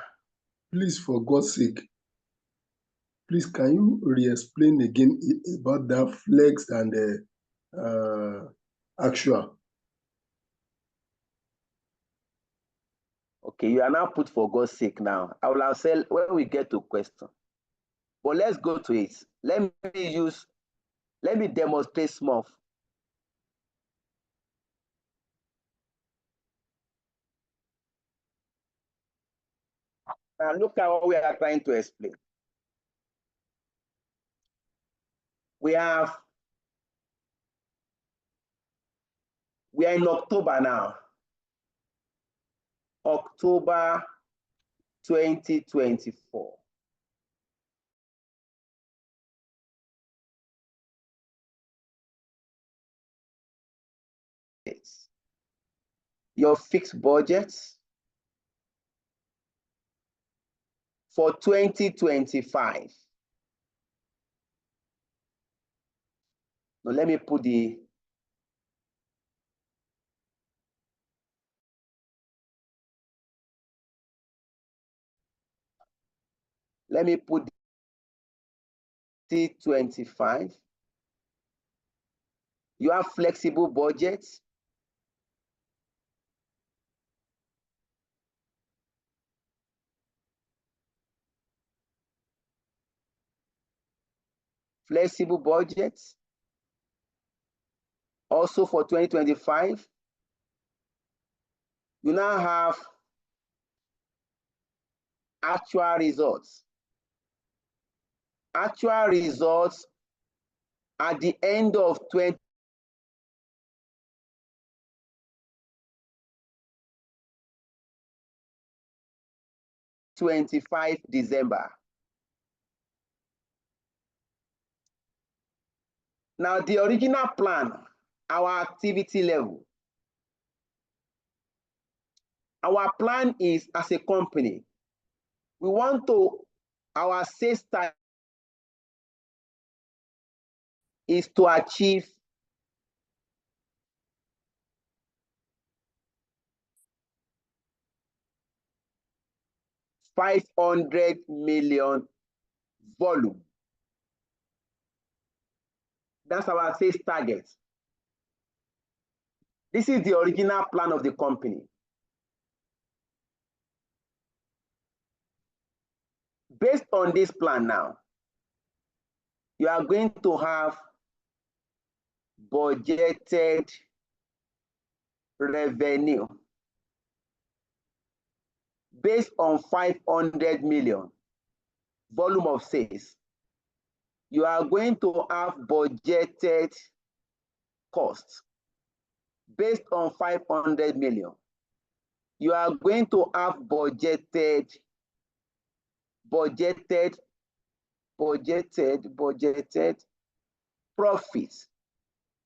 Please, for God's sake, please, can you re-explain again about that flex and actual? Okay, you are now put for God's sake now. I will have said when we get to question. But let's go to it. Let me demonstrate small. Now look at what we are trying to explain. We are in October now. October 2024. Your fixed budget for 2025. Now let me put the Let me put T25. You have flexible budgets. Flexible budgets. Also for 2025, you now have actual results. Actual results at the end of 2025 December. Now, the original plan, our activity level. Our plan is, as a company, we want to, our sales target is to achieve $500 million volume. That's our sales target. This is the original plan of the company. Based on this plan now, you are going to have budgeted revenue based on 500 million volume of sales. You are going to have budgeted costs based on 500 million. You are going to have budgeted profits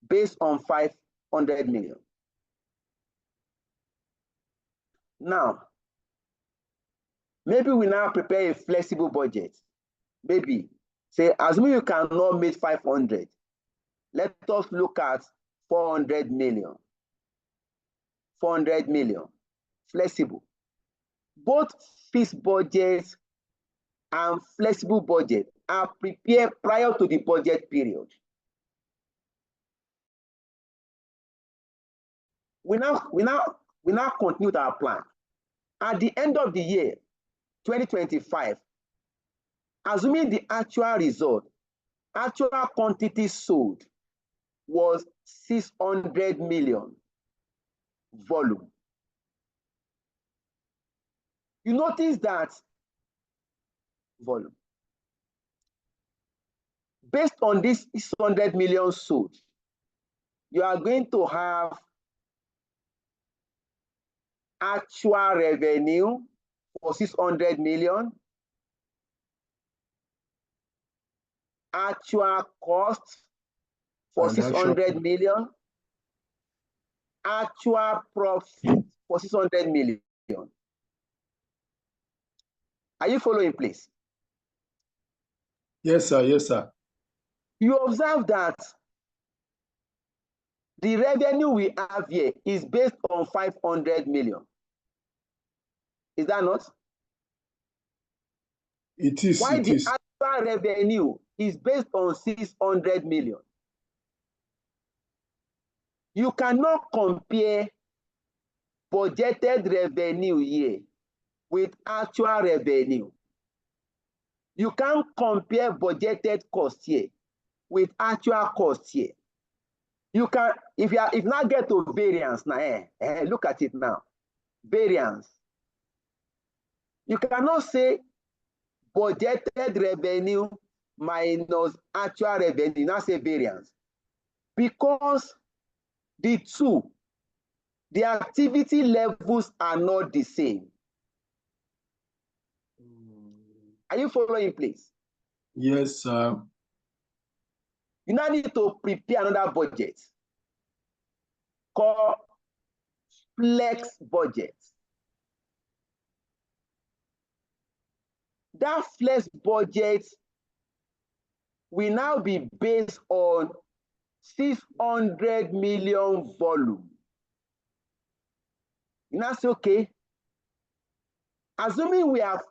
based on 500 million. Now, maybe we now prepare a flexible budget. Maybe say, assuming you cannot meet 500, let us look at 400 million. 400 million, flexible. Both fixed budgets and flexible budget are prepared prior to the budget period. We now continue with our plan. At the end of the year, 2025, assuming the actual result, actual quantity sold was 600 million volume. You notice that volume. Based on this 600 million sold, you are going to have actual revenue for 600 million, actual cost for 600 million, actual profit for 600 million. Are you following, please? Yes, sir. Yes, sir. You observe that the revenue we have here is based on 500 million. Is that not? It is. Why it the is. actual revenue is based on 600 million? You cannot compare budgeted revenue here with actual revenue. You can't compare budgeted cost here with actual cost here. You can, if now get to variance now, look at it now. Variance. You cannot say budgeted revenue minus actual revenue, now say variance. Because the activity levels are not the same. Are you following, please? Yes, sir. You now need to prepare another budget called flex budget. That flex budget will now be based on 600 million volume. You now say, okay, assuming we have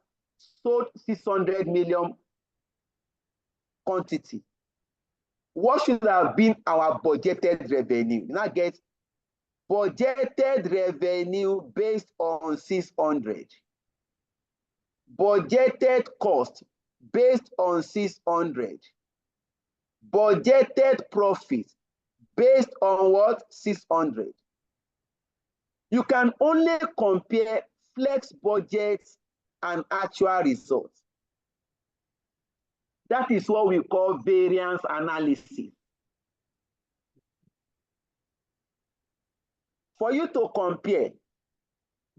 sold 600 million quantity. What should have been our budgeted revenue? You now get budgeted revenue based on 600. Budgeted cost based on 600. Budgeted profit based on what? 600. You can only compare flex budgets and actual results. That is what we call variance analysis. For you to compare,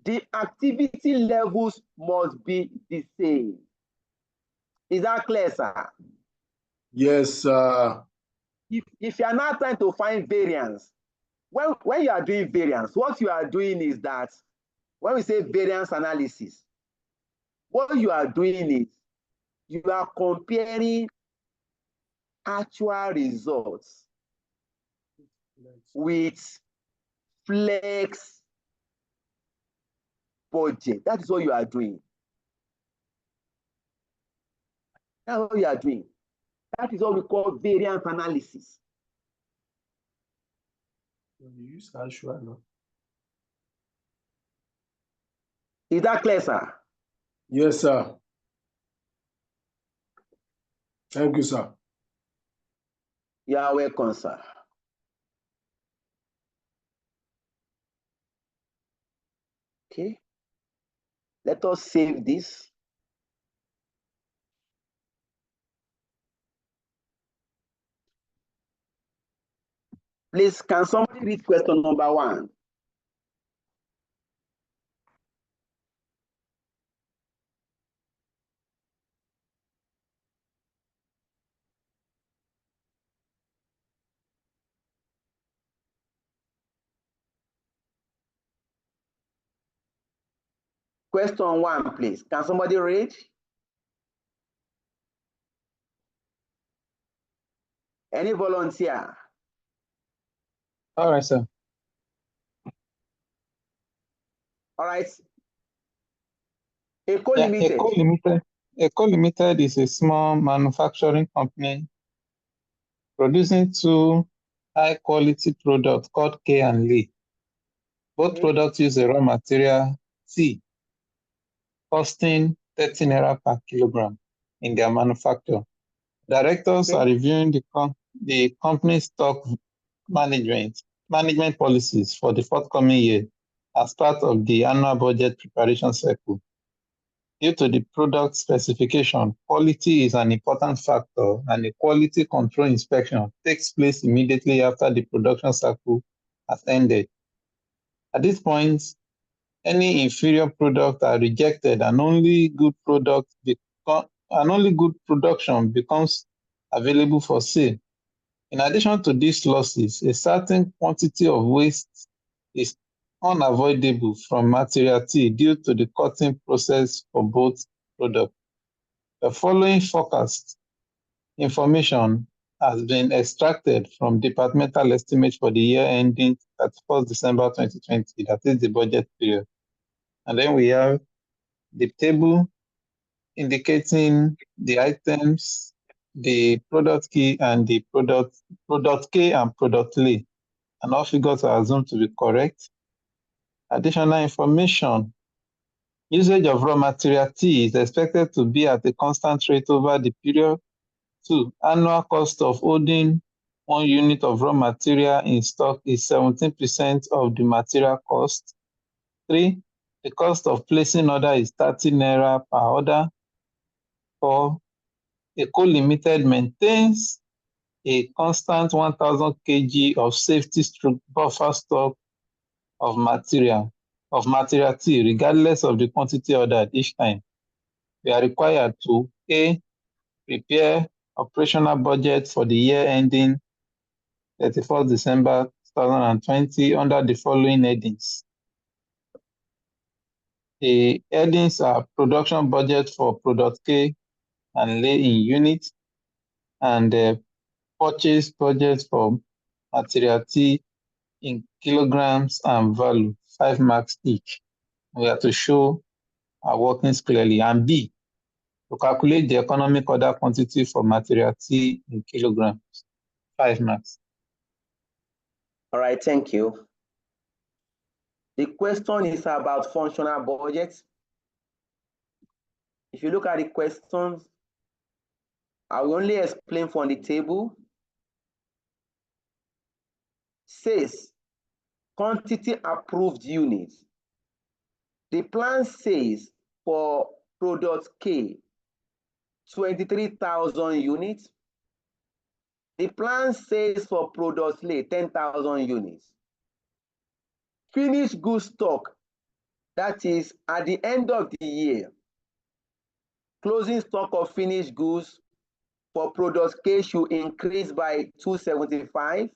the activity levels must be the same. Is that clear, sir? Yes, sir. If you are not trying to find variance, when you are doing variance, what you are doing is that when we say variance analysis, what you are doing is you are comparing actual results with flex budget. That is what you are doing. That's what you are doing. That is what we call variance analysis. You use actual, no? Is that clear, sir? Yes, sir. Thank you, sir. You are welcome, sir. Okay. Let us save this. Please, can somebody read question number 1? Question 1, please. Can somebody read? Any volunteer? All right, sir. All right. Eco Yeah, Limited. Eco Limited is a small manufacturing company producing 2 high-quality products called K and Lee. Both Okay. products use a raw material T, costing 30 naira per kilogram in their manufacture. Directors Okay. are reviewing the company's stock management policies for the forthcoming year as part of the annual budget preparation cycle. Due to the product specification, quality is an important factor, and a quality control inspection takes place immediately after the production cycle has ended. At this point, any inferior products are rejected, and only good production becomes available for sale. In addition to these losses, a certain quantity of waste is unavoidable from material T due to the cutting process for both products. The following forecast information has been extracted from departmental estimates for the year ending 31st December 2020, that is the budget period. And then we have the table indicating the items, the product key, and the product K and product Lee, and all figures are assumed to be correct. Additional information: usage of raw material T is expected to be at a constant rate over the period. 2. Annual cost of holding 1 unit of raw material in stock is 17% of the material cost. 3. The cost of placing order is 30 naira per order. 4. Eco Limited maintains a constant 1,000 kg of safety buffer stock of material T, regardless of the quantity ordered each time. We are required to A. Prepare operational budget for the year ending 31st December 2020 under the following headings. The headings are production budget for product K and Lee in units, and purchase budget for material T in kilograms and value, 5 marks each. We have to show our workings clearly. And B, To calculate the economic order quantity for material T in kilograms. 5 marks. All right, thank you. The question is about functional budget. If you look at the questions, I will only explain from the table. Says quantity approved units. The plan says for product K, 23,000 units. The plan says for product L, 10,000 units. Finished goods stock, that is at the end of the year, closing stock of finished goods for product K should increase by 275,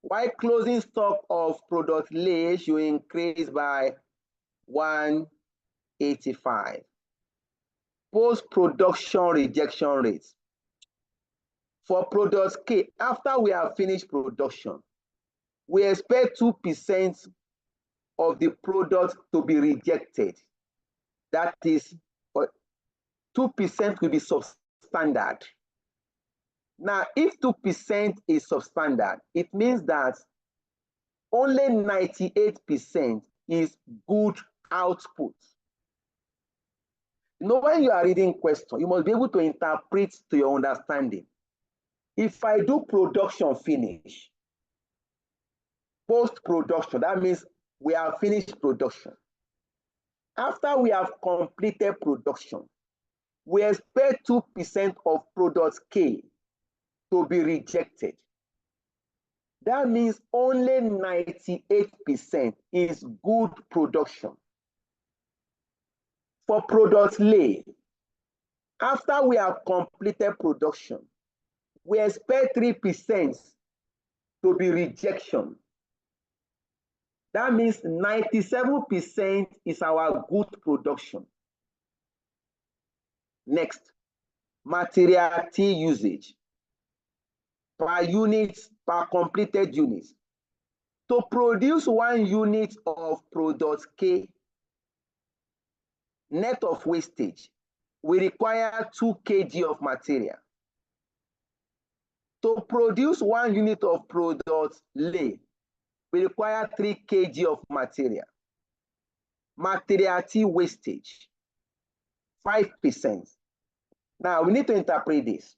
while closing stock of product L should increase by 185. Post-production rejection rates. For product K, after we have finished production, we expect 2% of the product to be rejected. That is, 2% will be substandard. Now, if 2% is substandard, it means that only 98% is good output. You know, when you are reading question, you must be able to interpret to your understanding. If I do production finish, post-production, that means we have finished production. After we have completed production, we expect 2% of product K to be rejected. That means only 98% is good production. For product L, after we have completed production, we expect 3% to be rejection. That means 97% is our good production. Next, material T usage per unit, per completed units. To produce 1 unit of product K, net of wastage, we require 2 kg of material. To produce 1 unit of product L, we require 3 kg of material. Material T wastage, 5%. Now, we need to interpret this.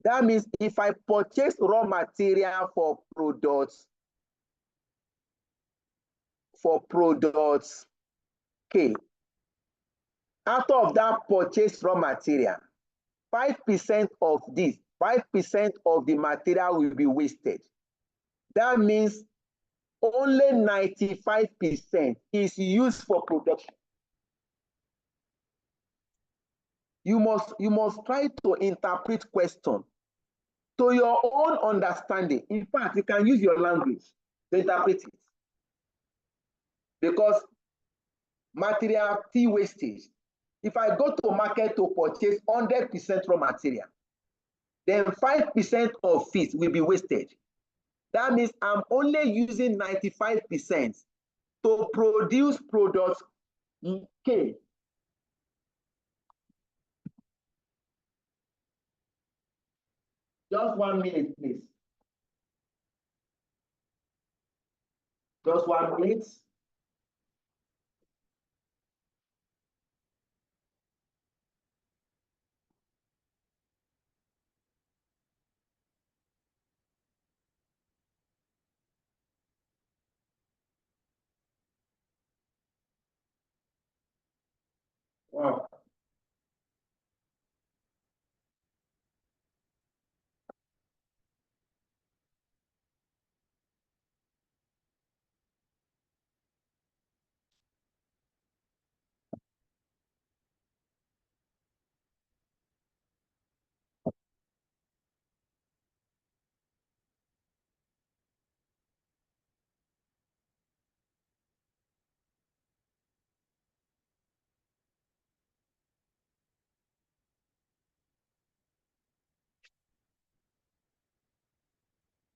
That means if I purchase raw material for products K, out of that purchased raw material, 5% of this, 5% of the material will be wasted. That means only 95% is used for production. You must try to interpret question to your own understanding. In fact, you can use your language to interpret it. Because material T wastage, if I go to market to purchase 100% raw material, then 5% of it will be wasted. That means I'm only using 95% to produce product K. Just 1 minute, please. Just 1 minute. Wow.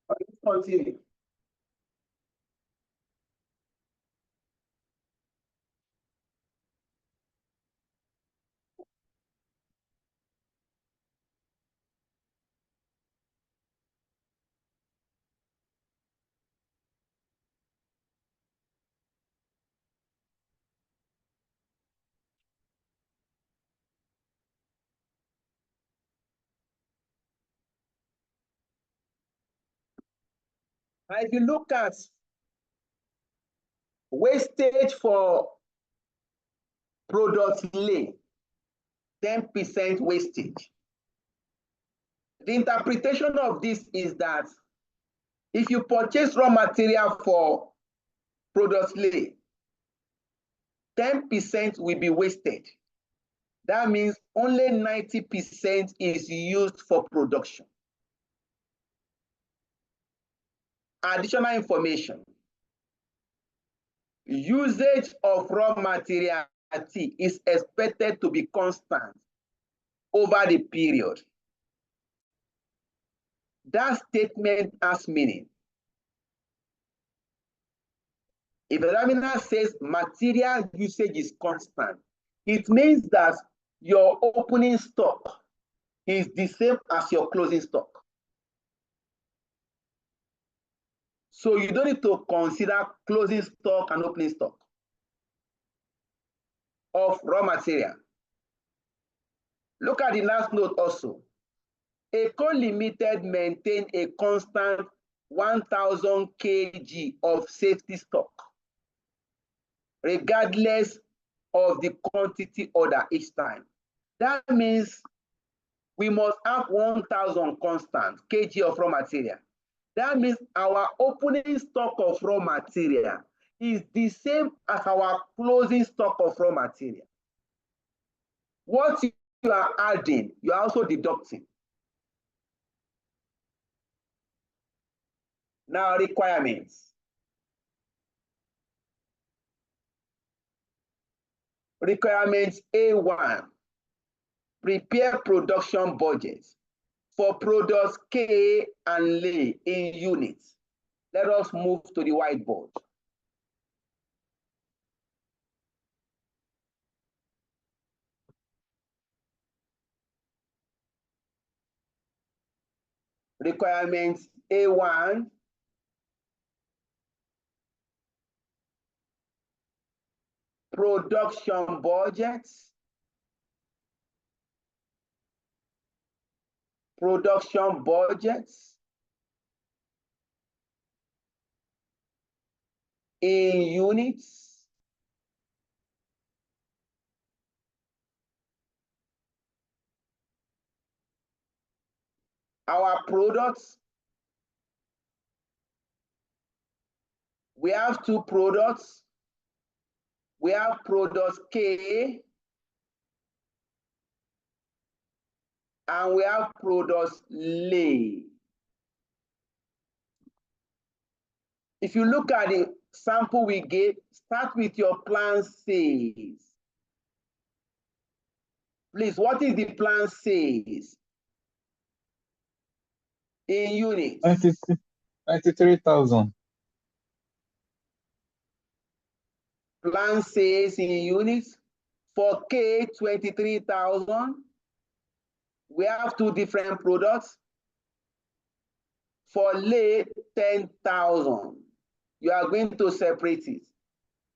Let's continue. Now, if you look at wastage for product lay, 10% wastage. The interpretation of this is that if you purchase raw material for product lay, 10% will be wasted. That means only 90% is used for production. Additional information. Usage of raw material T is expected to be constant over the period. That statement has meaning. If the examiner says material usage is constant, it means that your opening stock is the same as your closing stock. So you don't need to consider closing stock and opening stock of raw material. Look at the last note also. Eco Limited maintain a constant 1,000 kg of safety stock, regardless of the quantity order each time. That means we must have 1,000 constant kg of raw material. That means our opening stock of raw material is the same as our closing stock of raw material. What you are adding, you are also deducting. Now, requirements. Requirements A1, prepare production budgets for products K and lay in units. Let us move to the whiteboard. Requirements A1, production budgets, in units, our products, we have two products. We have products K and we have products lay. If you look at the sample we gave, start with your plan sales. Please, what is the plan sales? In units. 93,000. Plan sales in units. For K, 23,000. We have two different products. For lay, 10,000. You are going to separate it.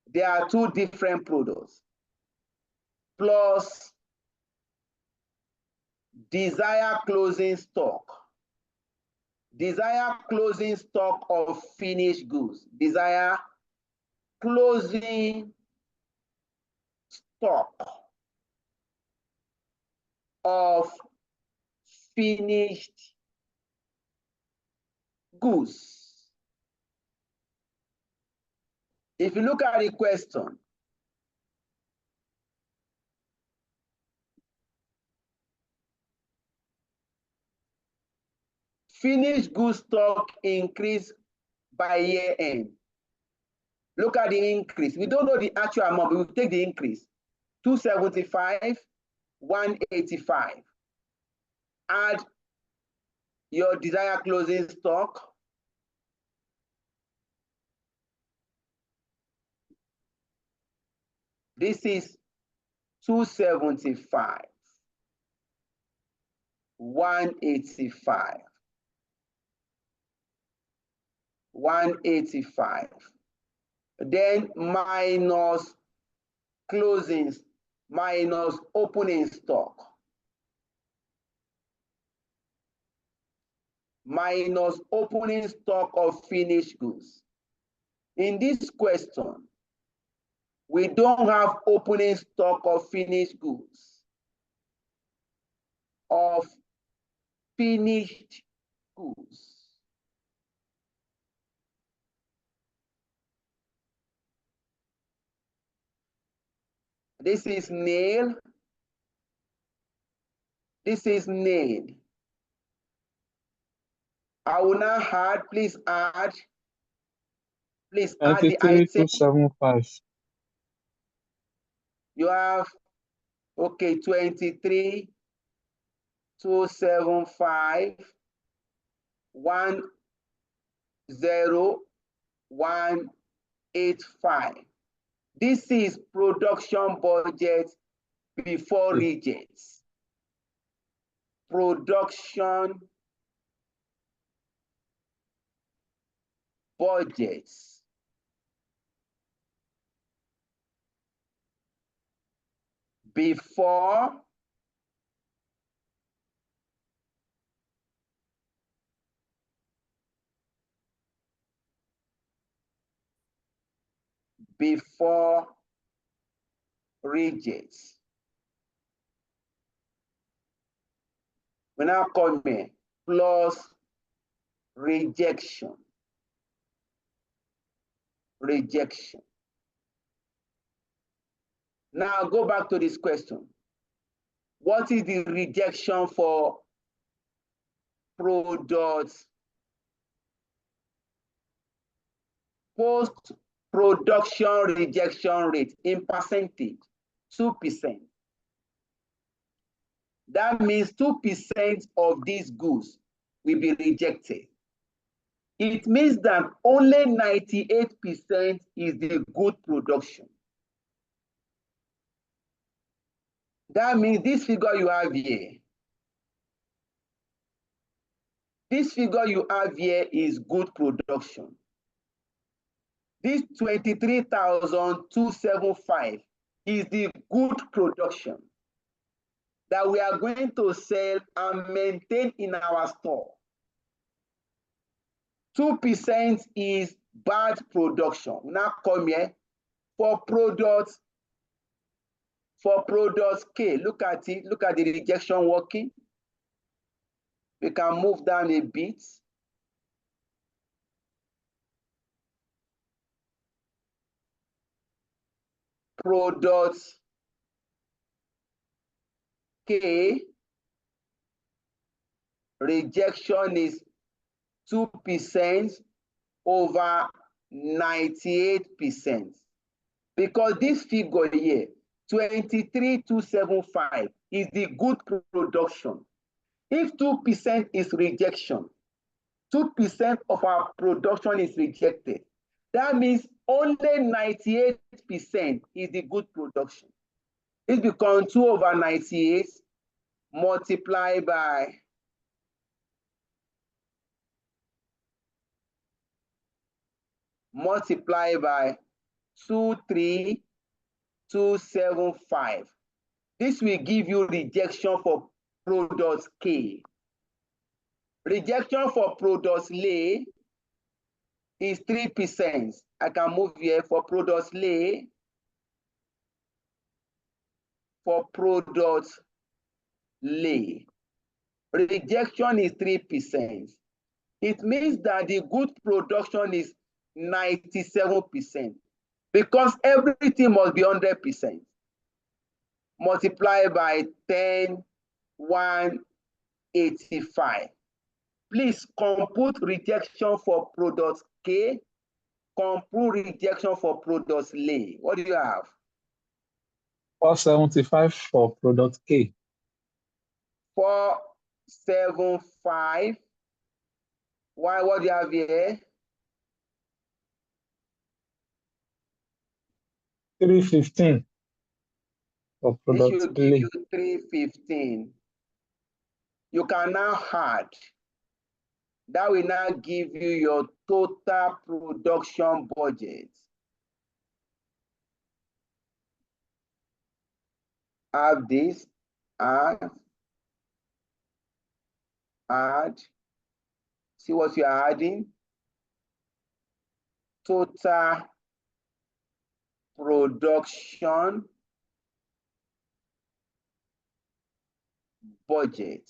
There are two different products. Plus desire closing stock. Desire closing stock of finished goods. Desire closing stock of finished goods. If you look at the question, finished goods stock increased by year end. Look at the increase. We don't know the actual amount, but we'll take the increase. 275, 185. Add your desired closing stock. This is 275, 185, 185. Then minus closings, minus opening stock. minus opening stock of finished goods. In this question, we don't have opening stock of finished goods, of finished goods. This is nil. This is nil. I will now add, please add. Please add the item. 23,275. You have, okay, 23,275, 10185. This is production budget before rejects. Production budgets before rejects. We now come here, plus rejection. Rejection. Now go back to this question. What is the rejection for products? Post-production rejection rate in percentage, 2%. That means 2% of these goods will be rejected. It means that only 98% is the good production. That means this figure you have here, this figure you have here is good production. This 23,275 is the good production that we are going to sell and maintain in our store. 2% is bad production. Now come here for products K. Look at it. Look at the rejection working. We can move down a bit. Products K, rejection is 2% over 98%. Because this figure here, 23,275 is the good production. If 2% is rejection, 2% of our production is rejected. That means only 98% is the good production. It becomes 2 over 98 multiplied by 23,275. This will give you rejection for products K. Rejection for products L is 3%. I can move here for products L. For products L, rejection is 3%. It means that the good production is 97% because everything must be 100%. Multiply by 10,185. Please compute rejection for products K, compute rejection for products L. What do you have? 475 for product K. 475. Why? What do you have here? 315 for product This should give L. you 315. You can now add. That will now give you your total production budget. Add this, add, See what you are adding? Total production budget.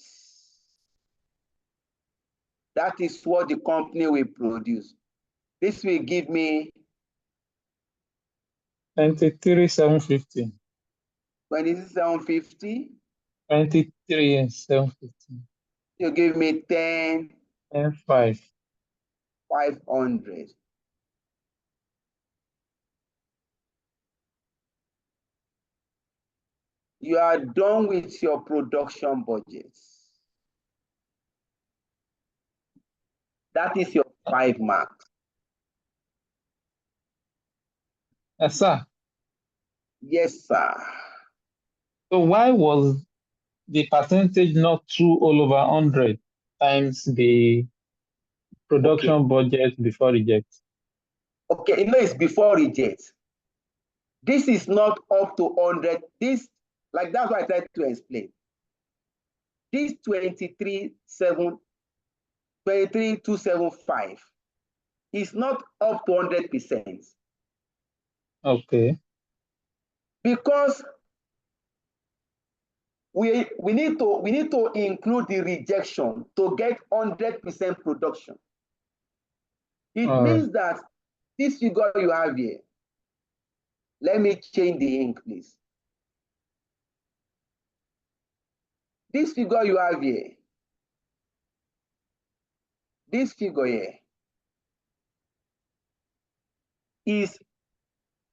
That is what the company will produce. This will give me 23,750. 2750. 23,750. You give me 10. And 500. You are done with your production budget. That is your 5 marks. Yes, sir. Yes, sir. So why was the percentage not 2 all over 100 times the production budget before reject? Okay, you know it's before reject. This is not up to 100. This, like that's what I tried to explain. This 23,275 is not up to 100%. Okay. Because we need to include the rejection to get 100% production. It means that this figure you have here, let me change the ink, please. This figure you have here, this figure here is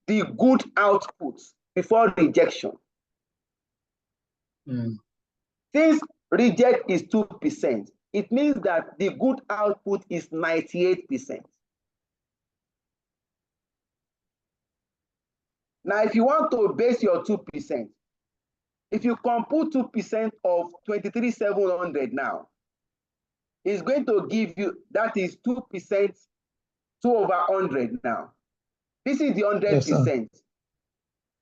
the good output before rejection. Since reject is 2%, it means that the good output is 98%. Now, if you want to base your 2%, if you compute 2% of 23,700 now, it's going to give you, that is 2%, 2 over 100 now. This is the 100%. Yes,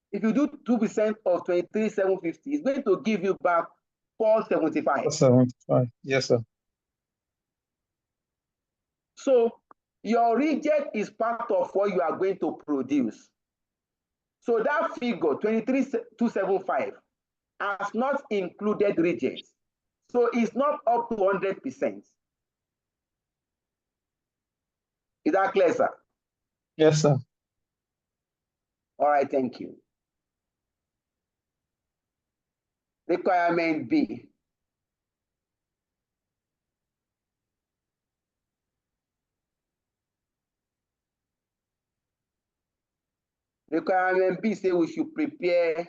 if you do 2% of 23,750, it's going to give you back 475. 475, yes, sir. So your reject is part of what you are going to produce. So that figure, 23,275, has not included rejects. So it's not up to 100%. Is that clear, sir? Yes, sir. All right, thank you. Requirement B. Requirement B say we should prepare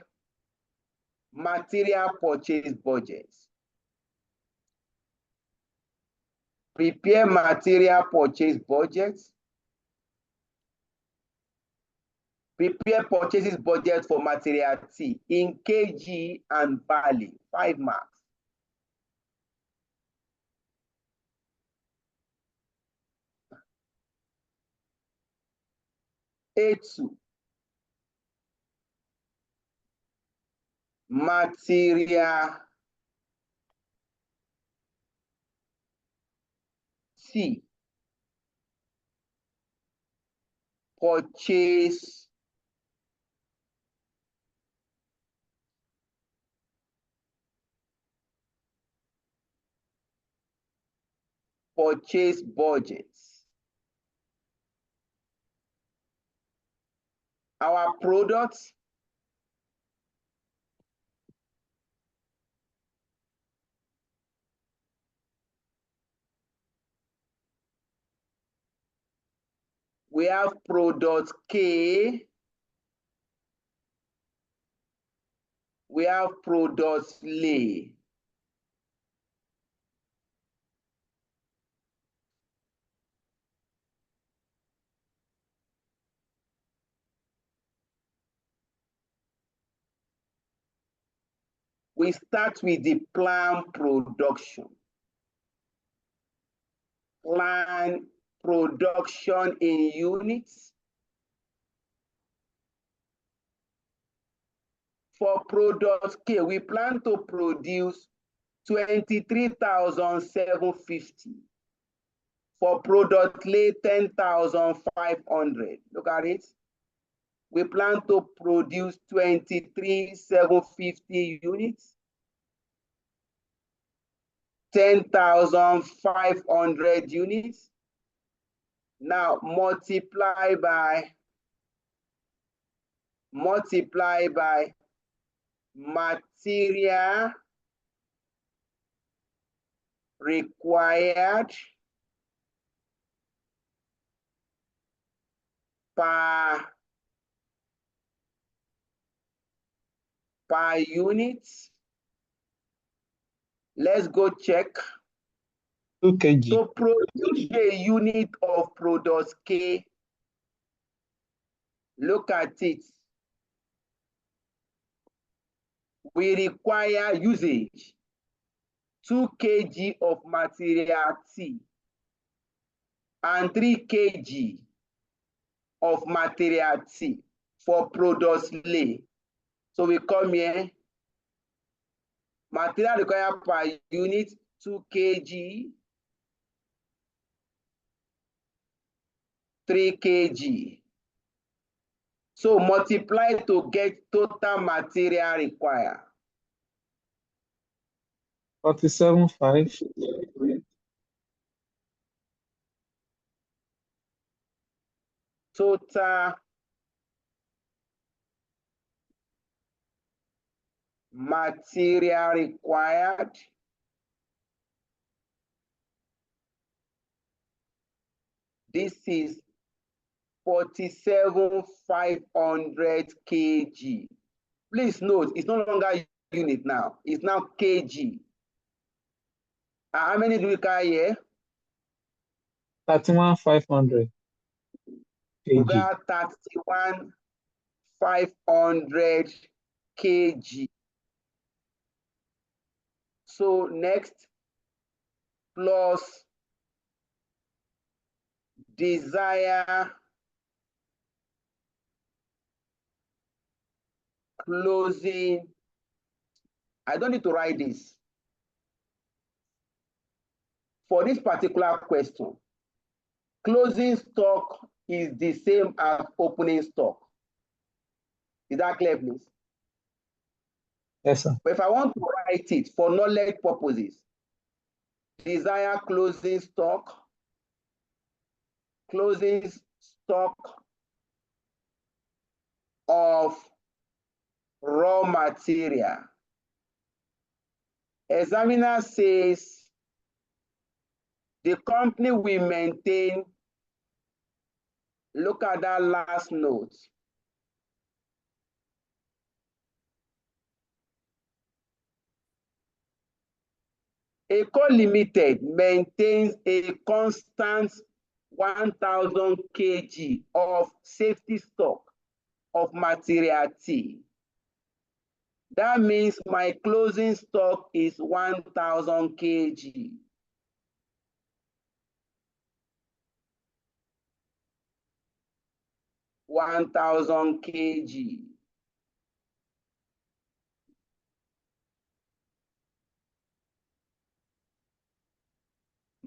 material purchase budgets. Prepare material purchase budgets. Prepare purchases budget for material T in kg and value, 5 marks. A2. Material T. Purchase budgets. Our products we have product K, we have product L. We start with the plan production. Plan production in units. For product K, we plan to produce 23,750. For product lay 10,500. Look at it. We plan to produce 23,750 units. 10,500 units. Now multiply by material required per unit. Let's go check. 2 kg. To produce a unit of product K, look at it. We require usage 2 kg of material T and 3 kg of material T for product lay. So we come here, material required per unit 2 kg, 3 kg. So multiply to get total material required. 47.5. Total material required this is 47,500 kg. Please note, it's no longer unit now, it's now kg. How many do we carry here? 31,500 We kg. got 31,500 kg. So next, plus desire closing. I don't need to write this. For this particular question, closing stock is the same as opening stock. Is that clear, please? Yes, sir. But if I want to write it for knowledge purposes, desire closing stock of raw material. Examiner says the company will maintain, look at that last note. Eco Limited maintains a constant 1,000 kg of safety stock of material T. That means my closing stock is 1,000 kg.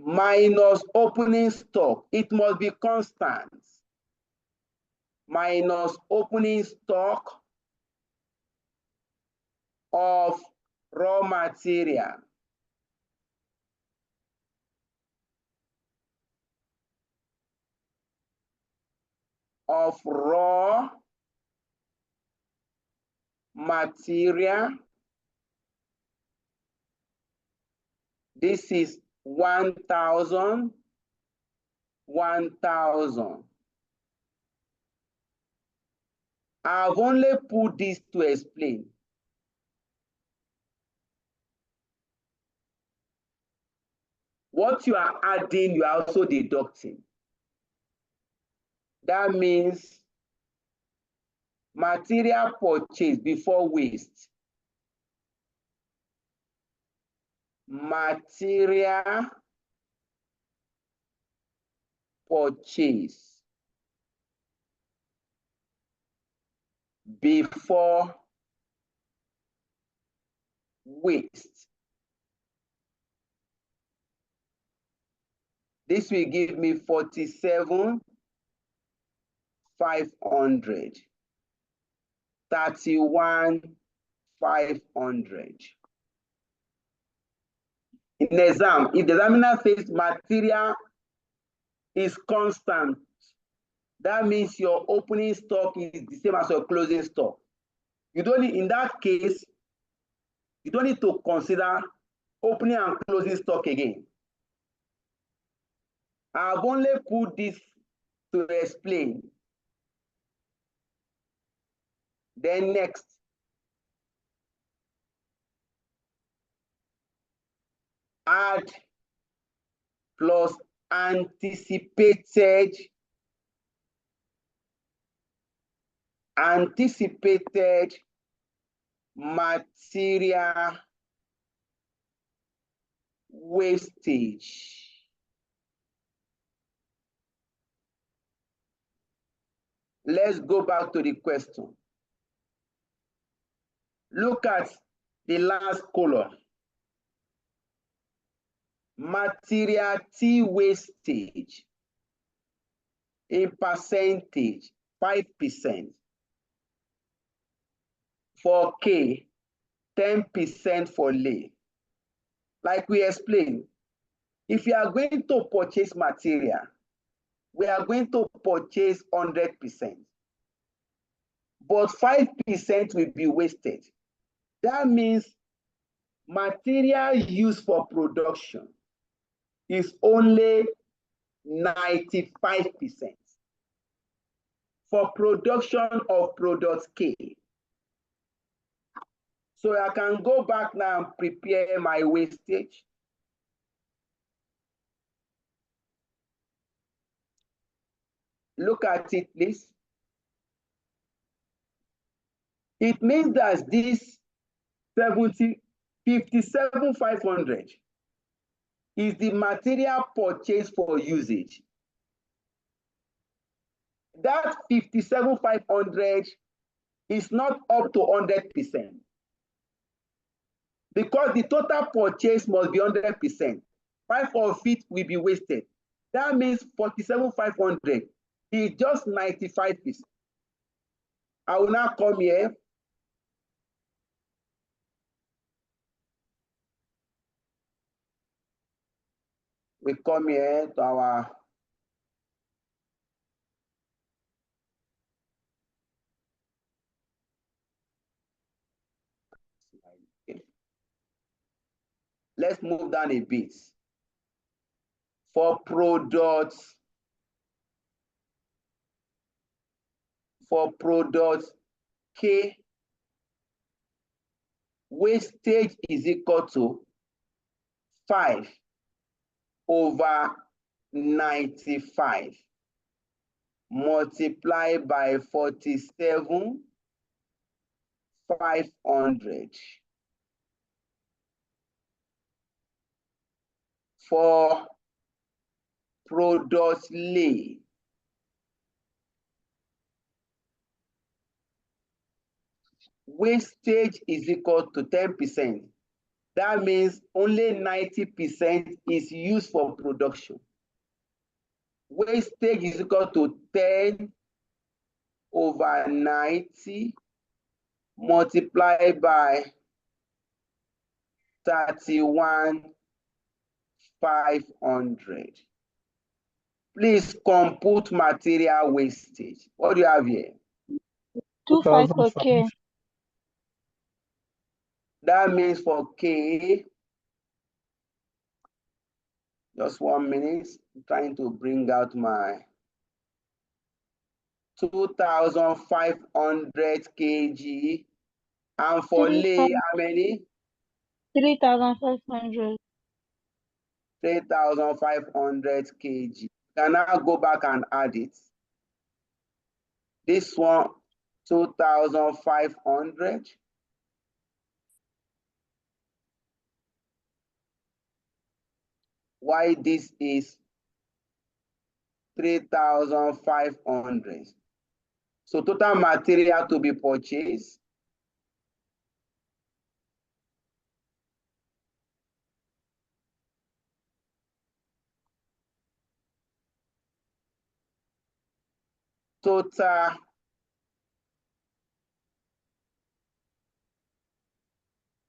Minus opening stock, it must be constant. Minus opening stock of raw material. Of raw material. This is 1,000. I've only put this to explain. What you are adding, you are also deducting. That means material purchase before waste. Material purchase before waste. This will give me 47,500. 31,500. In the exam, if the examiner says material is constant, that means your opening stock is the same as your closing stock. You don't need, in that case, you don't need to consider opening and closing stock again. I've only put this to explain. Then next, add plus anticipated material wastage. Let's go back to the question. Look at the last column. Material T wastage in percentage, 5%. For K, 10% for lay. Like we explained, if you are going to purchase material, we are going to purchase 100%. But 5% will be wasted. That means material used for production is only 95% for production of product K. So I can go back now and prepare my wastage. Look at it, please. It means that this 57,500 is the material purchased for usage. That 57,500 is not up to 100%. Because the total purchase must be 100%. 5 of it will be wasted. That means 47,500 is just 95%. I will now come here. We come here to our let's move down a bit. For products K, wastage is equal to 5/95 multiplied by 47,500. For product lay, wastage is equal to 10%. That means only 90% is used for production. Wastage is equal to 10/90 multiplied by 31,500. Please compute material wastage. What do you have here? 2,500 for K. That means for K, just 1 minute, I'm trying to bring out my 2,500 kg. And for lay, how many? 3,500. 3,500 kg. Can I go back and add it? This one, 2,500. Why this is 3,500. So total material to be purchased total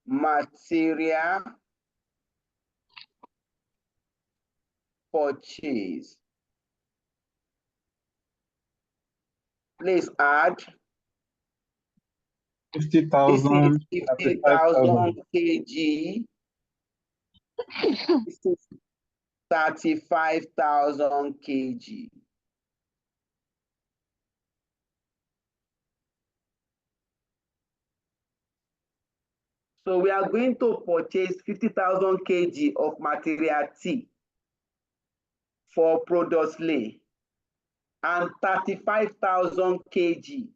material purchase. Please add. 50,000, This is 35,000. 50,000 kg. This is 35,000 kg. So we are going to purchase 50,000 kg of material T for product lay and 35,000 kg.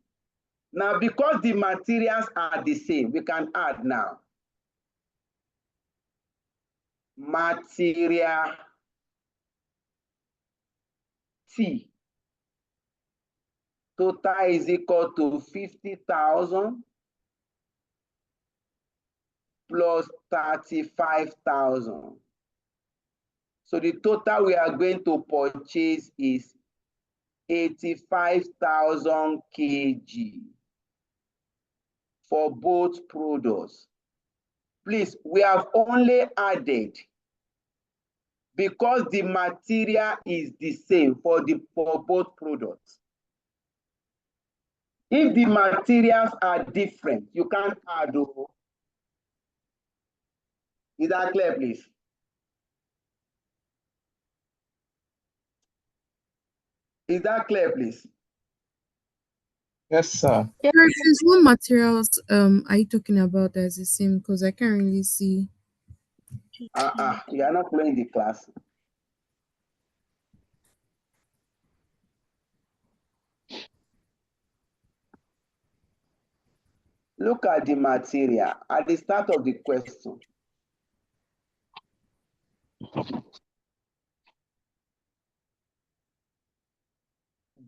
Now, because the materials are the same, we can add now. Material T total is equal to 50,000 plus 35,000. So the total we are going to purchase is 85,000 kg for both products. Please, we have only added because the material is the same for both products. If the materials are different, you can't add. Is that clear, please? Is that clear, please? Yes, sir. Please, what materials are you talking about as the same? Because I can't really see. You are not playing the class. Look at the material at the start of the question.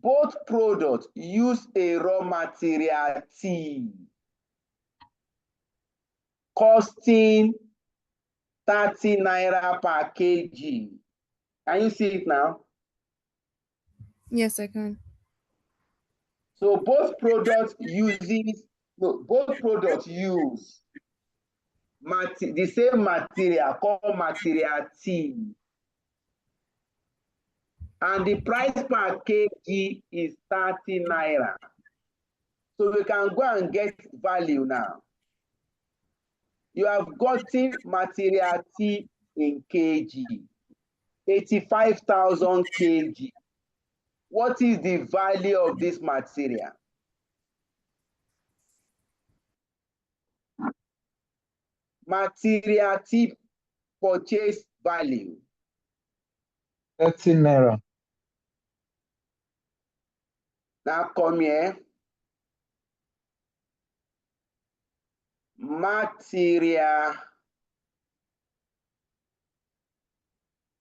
Both products use a raw material T costing 30 naira per kg. Can you see it now? Yes, I can. So both products use the same material called material T. And the price per kg is 30 naira. So we can go and get value now. You have gotten material T in kg, 85,000 kg. What is the value of this material? Material T purchase value. 30 naira. Now come here. Material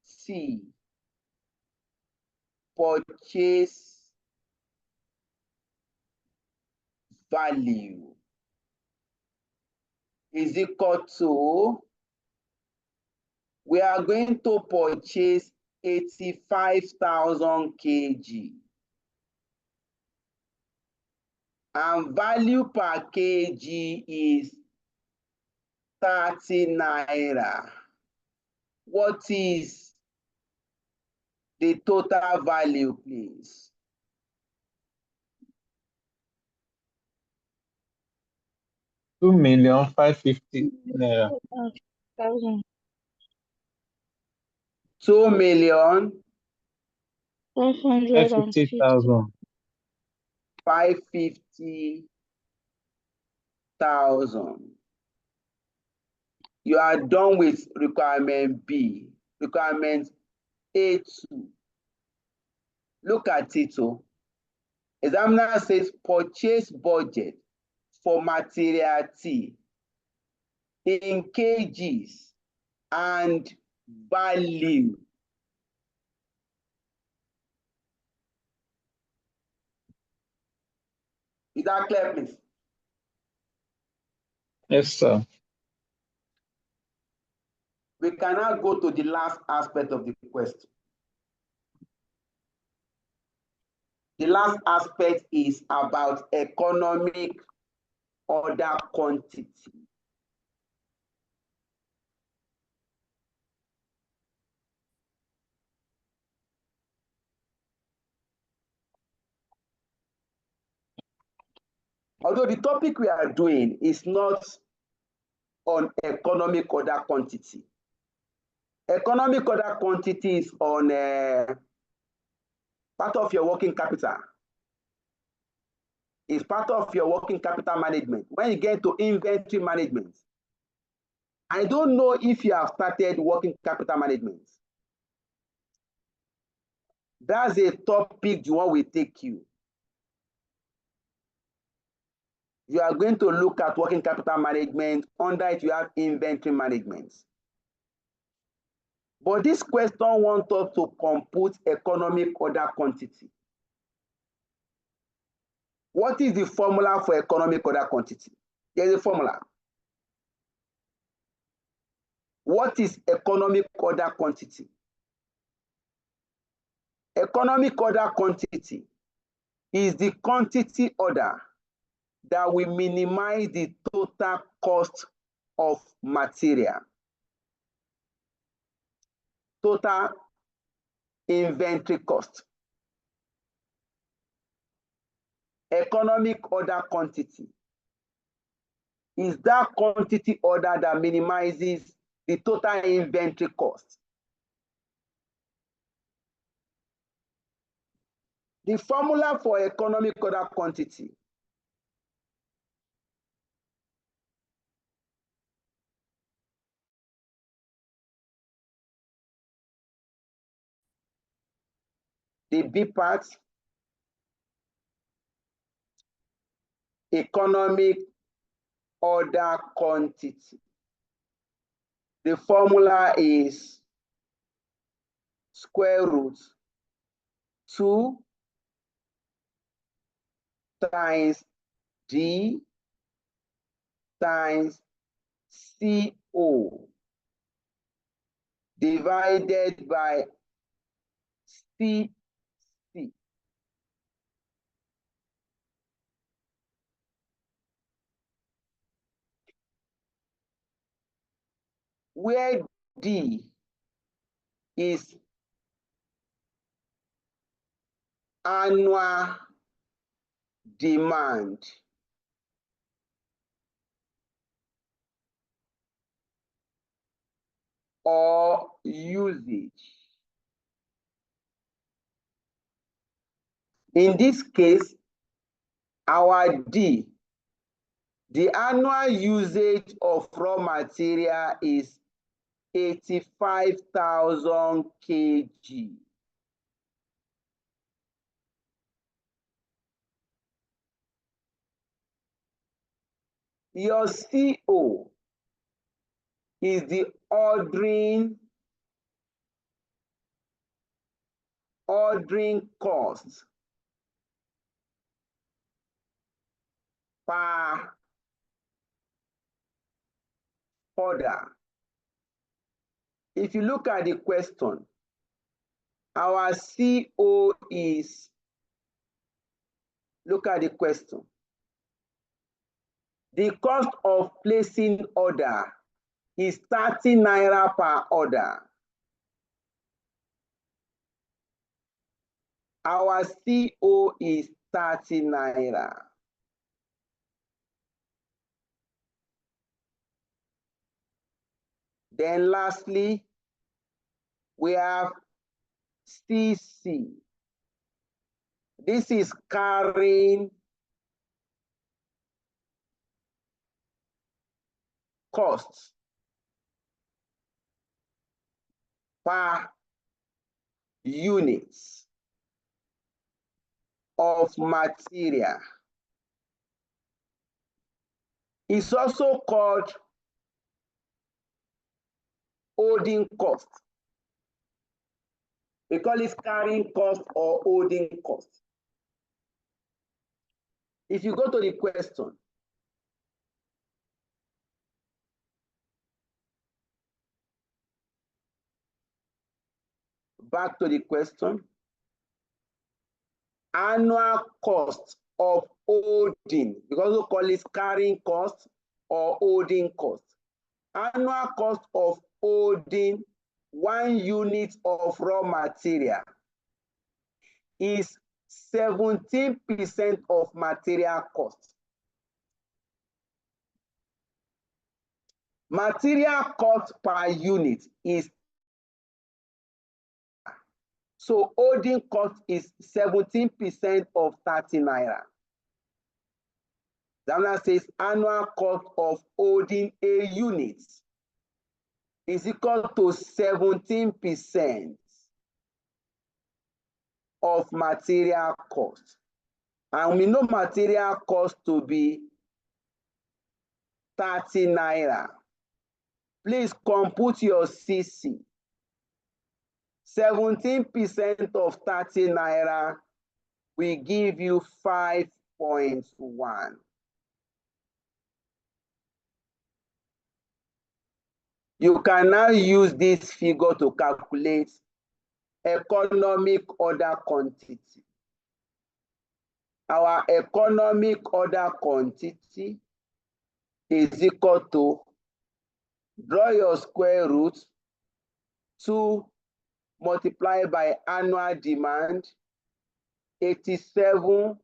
C purchase value is equal to, we are going to purchase 85,000 kg. And value per kg is 30 naira. What is the total value, please? $2,550,000 naira. 2,550,000. 550,000. You are done with requirement B. Requirement A2. Look at it. Examiner says purchase budget for material T in kgs and value. Is that clear, please? Yes, sir. We can now go to the last aspect of the question. The last aspect is about economic order quantity. Although the topic we are doing is not on economic order quantity. Economic order quantity is on part of your working capital. It's part of your working capital management. When you get to inventory management, I don't know if you have started working capital management. That's a topic the one will take you. You are going to look at working capital management. Under it, you have inventory management. But this question wants us to compute economic order quantity. What is the formula for economic order quantity? There's a formula. What is economic order quantity? Economic order quantity is the quantity order that will minimize the total cost of material. Total inventory cost. Economic order quantity is that quantity order that minimizes the total inventory cost. The formula for economic order quantity the B part, economic order quantity. The formula is square root 2 times D times CO divided by CC. Where D is annual demand. Or usage. In this case, our D, the annual usage of raw material is 85,000 kg. Your CO is the ordering cost per order. If you look at the question, our CO is, look at the question. The cost of placing order is 30 naira per order. Our CO is 30 naira. Then lastly, we have CC. This is carrying costs per units of material. It's also called holding cost. We call it carrying cost or holding cost. If you go to the question, back to the question, annual cost of holding, because we call it carrying cost or holding cost. Annual cost of holding 1 unit of raw material is 17% of material cost. Material cost per unit is, so holding cost is 17% of 30 naira. That says annual cost of holding a unit is equal to 17% of material cost. And we know material cost to be 30 naira. Please compute your CC. 17% of 30 naira will give you 5.1. You can now use this figure to calculate economic order quantity. Our economic order quantity is equal to, draw your square root, 2 multiplied by annual demand, 85,000,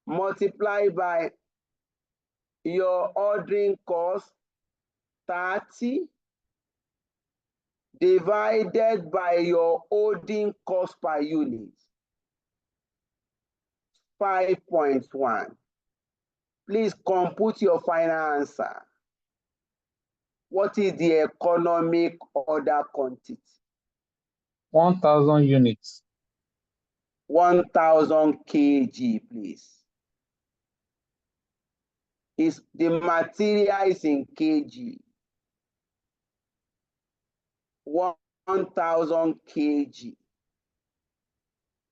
multiplied by your ordering cost, 30, divided by your holding cost per unit, 5.1. Please compute your final answer. What is the economic order quantity? 1,000 units. 1,000 kg, please. The material is in kg. 1,000 kg.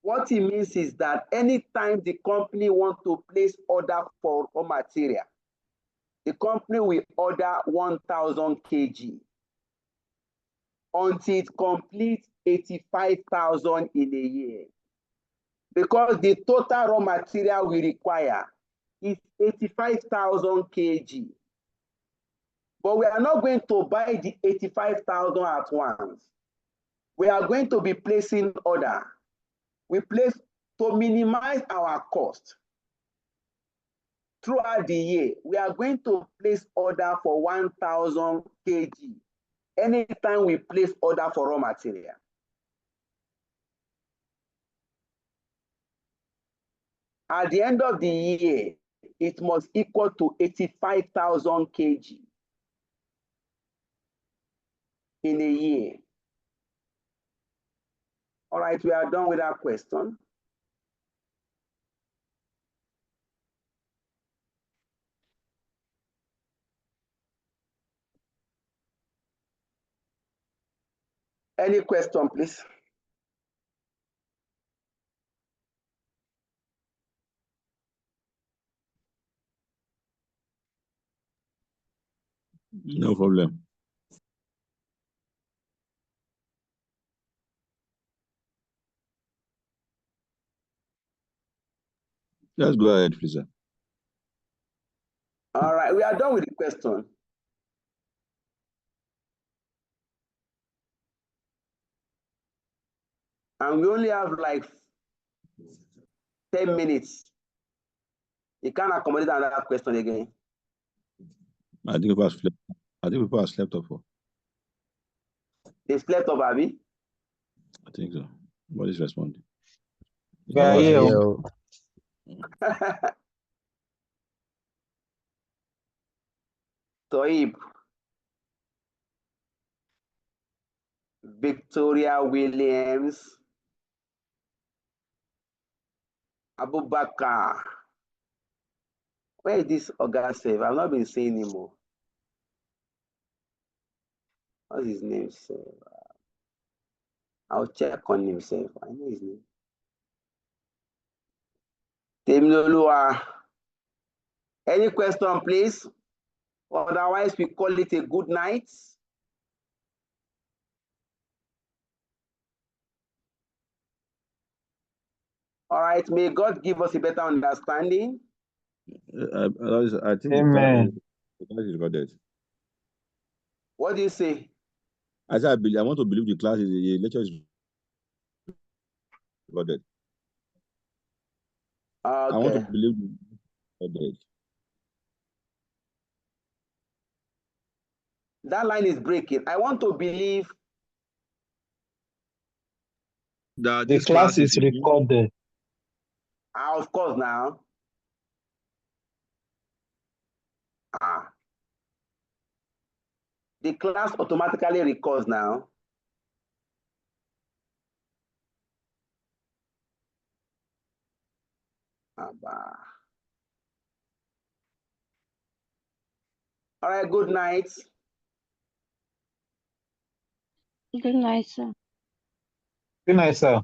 What it means is that anytime the company wants to place order for raw material, the company will order 1,000 kg until it completes 85,000 in a year. Because the total raw material we require is 85,000 kg. But we are not going to buy the 85,000 at once. We are going to be placing order. We place to minimize our cost. Throughout the year, we are going to place order for 1,000 kg anytime we place order for raw material. At the end of the year, it must equal to 85,000 kg in a year. All right, we are done with that question. Any question, please? No problem. Let's go ahead, please. All right, we are done with the question. And we only have like 10 minutes. You can't accommodate another question again. I think people have slept. I think people have slept off. They slept off, Abby? I think so. Nobody's responding. Yeah, yeah. Toib, Victoria Williams, Abubakar. Where is this Ogasef? I've not been seeing him more. What's his name? I'll check on himself. I know his name. Temiloluwa. Any question, please? Otherwise, we call it a good night. All right, may God give us a better understanding. I think Amen. the class is recorded. What do you say? I said I want to believe the class the lecture is recorded. I want to Okay. believe the recorded. That line is breaking. I want to believe That The this class is being- recorded. of course now. The class automatically records now. All right, good night. Good night, sir. Good night, sir.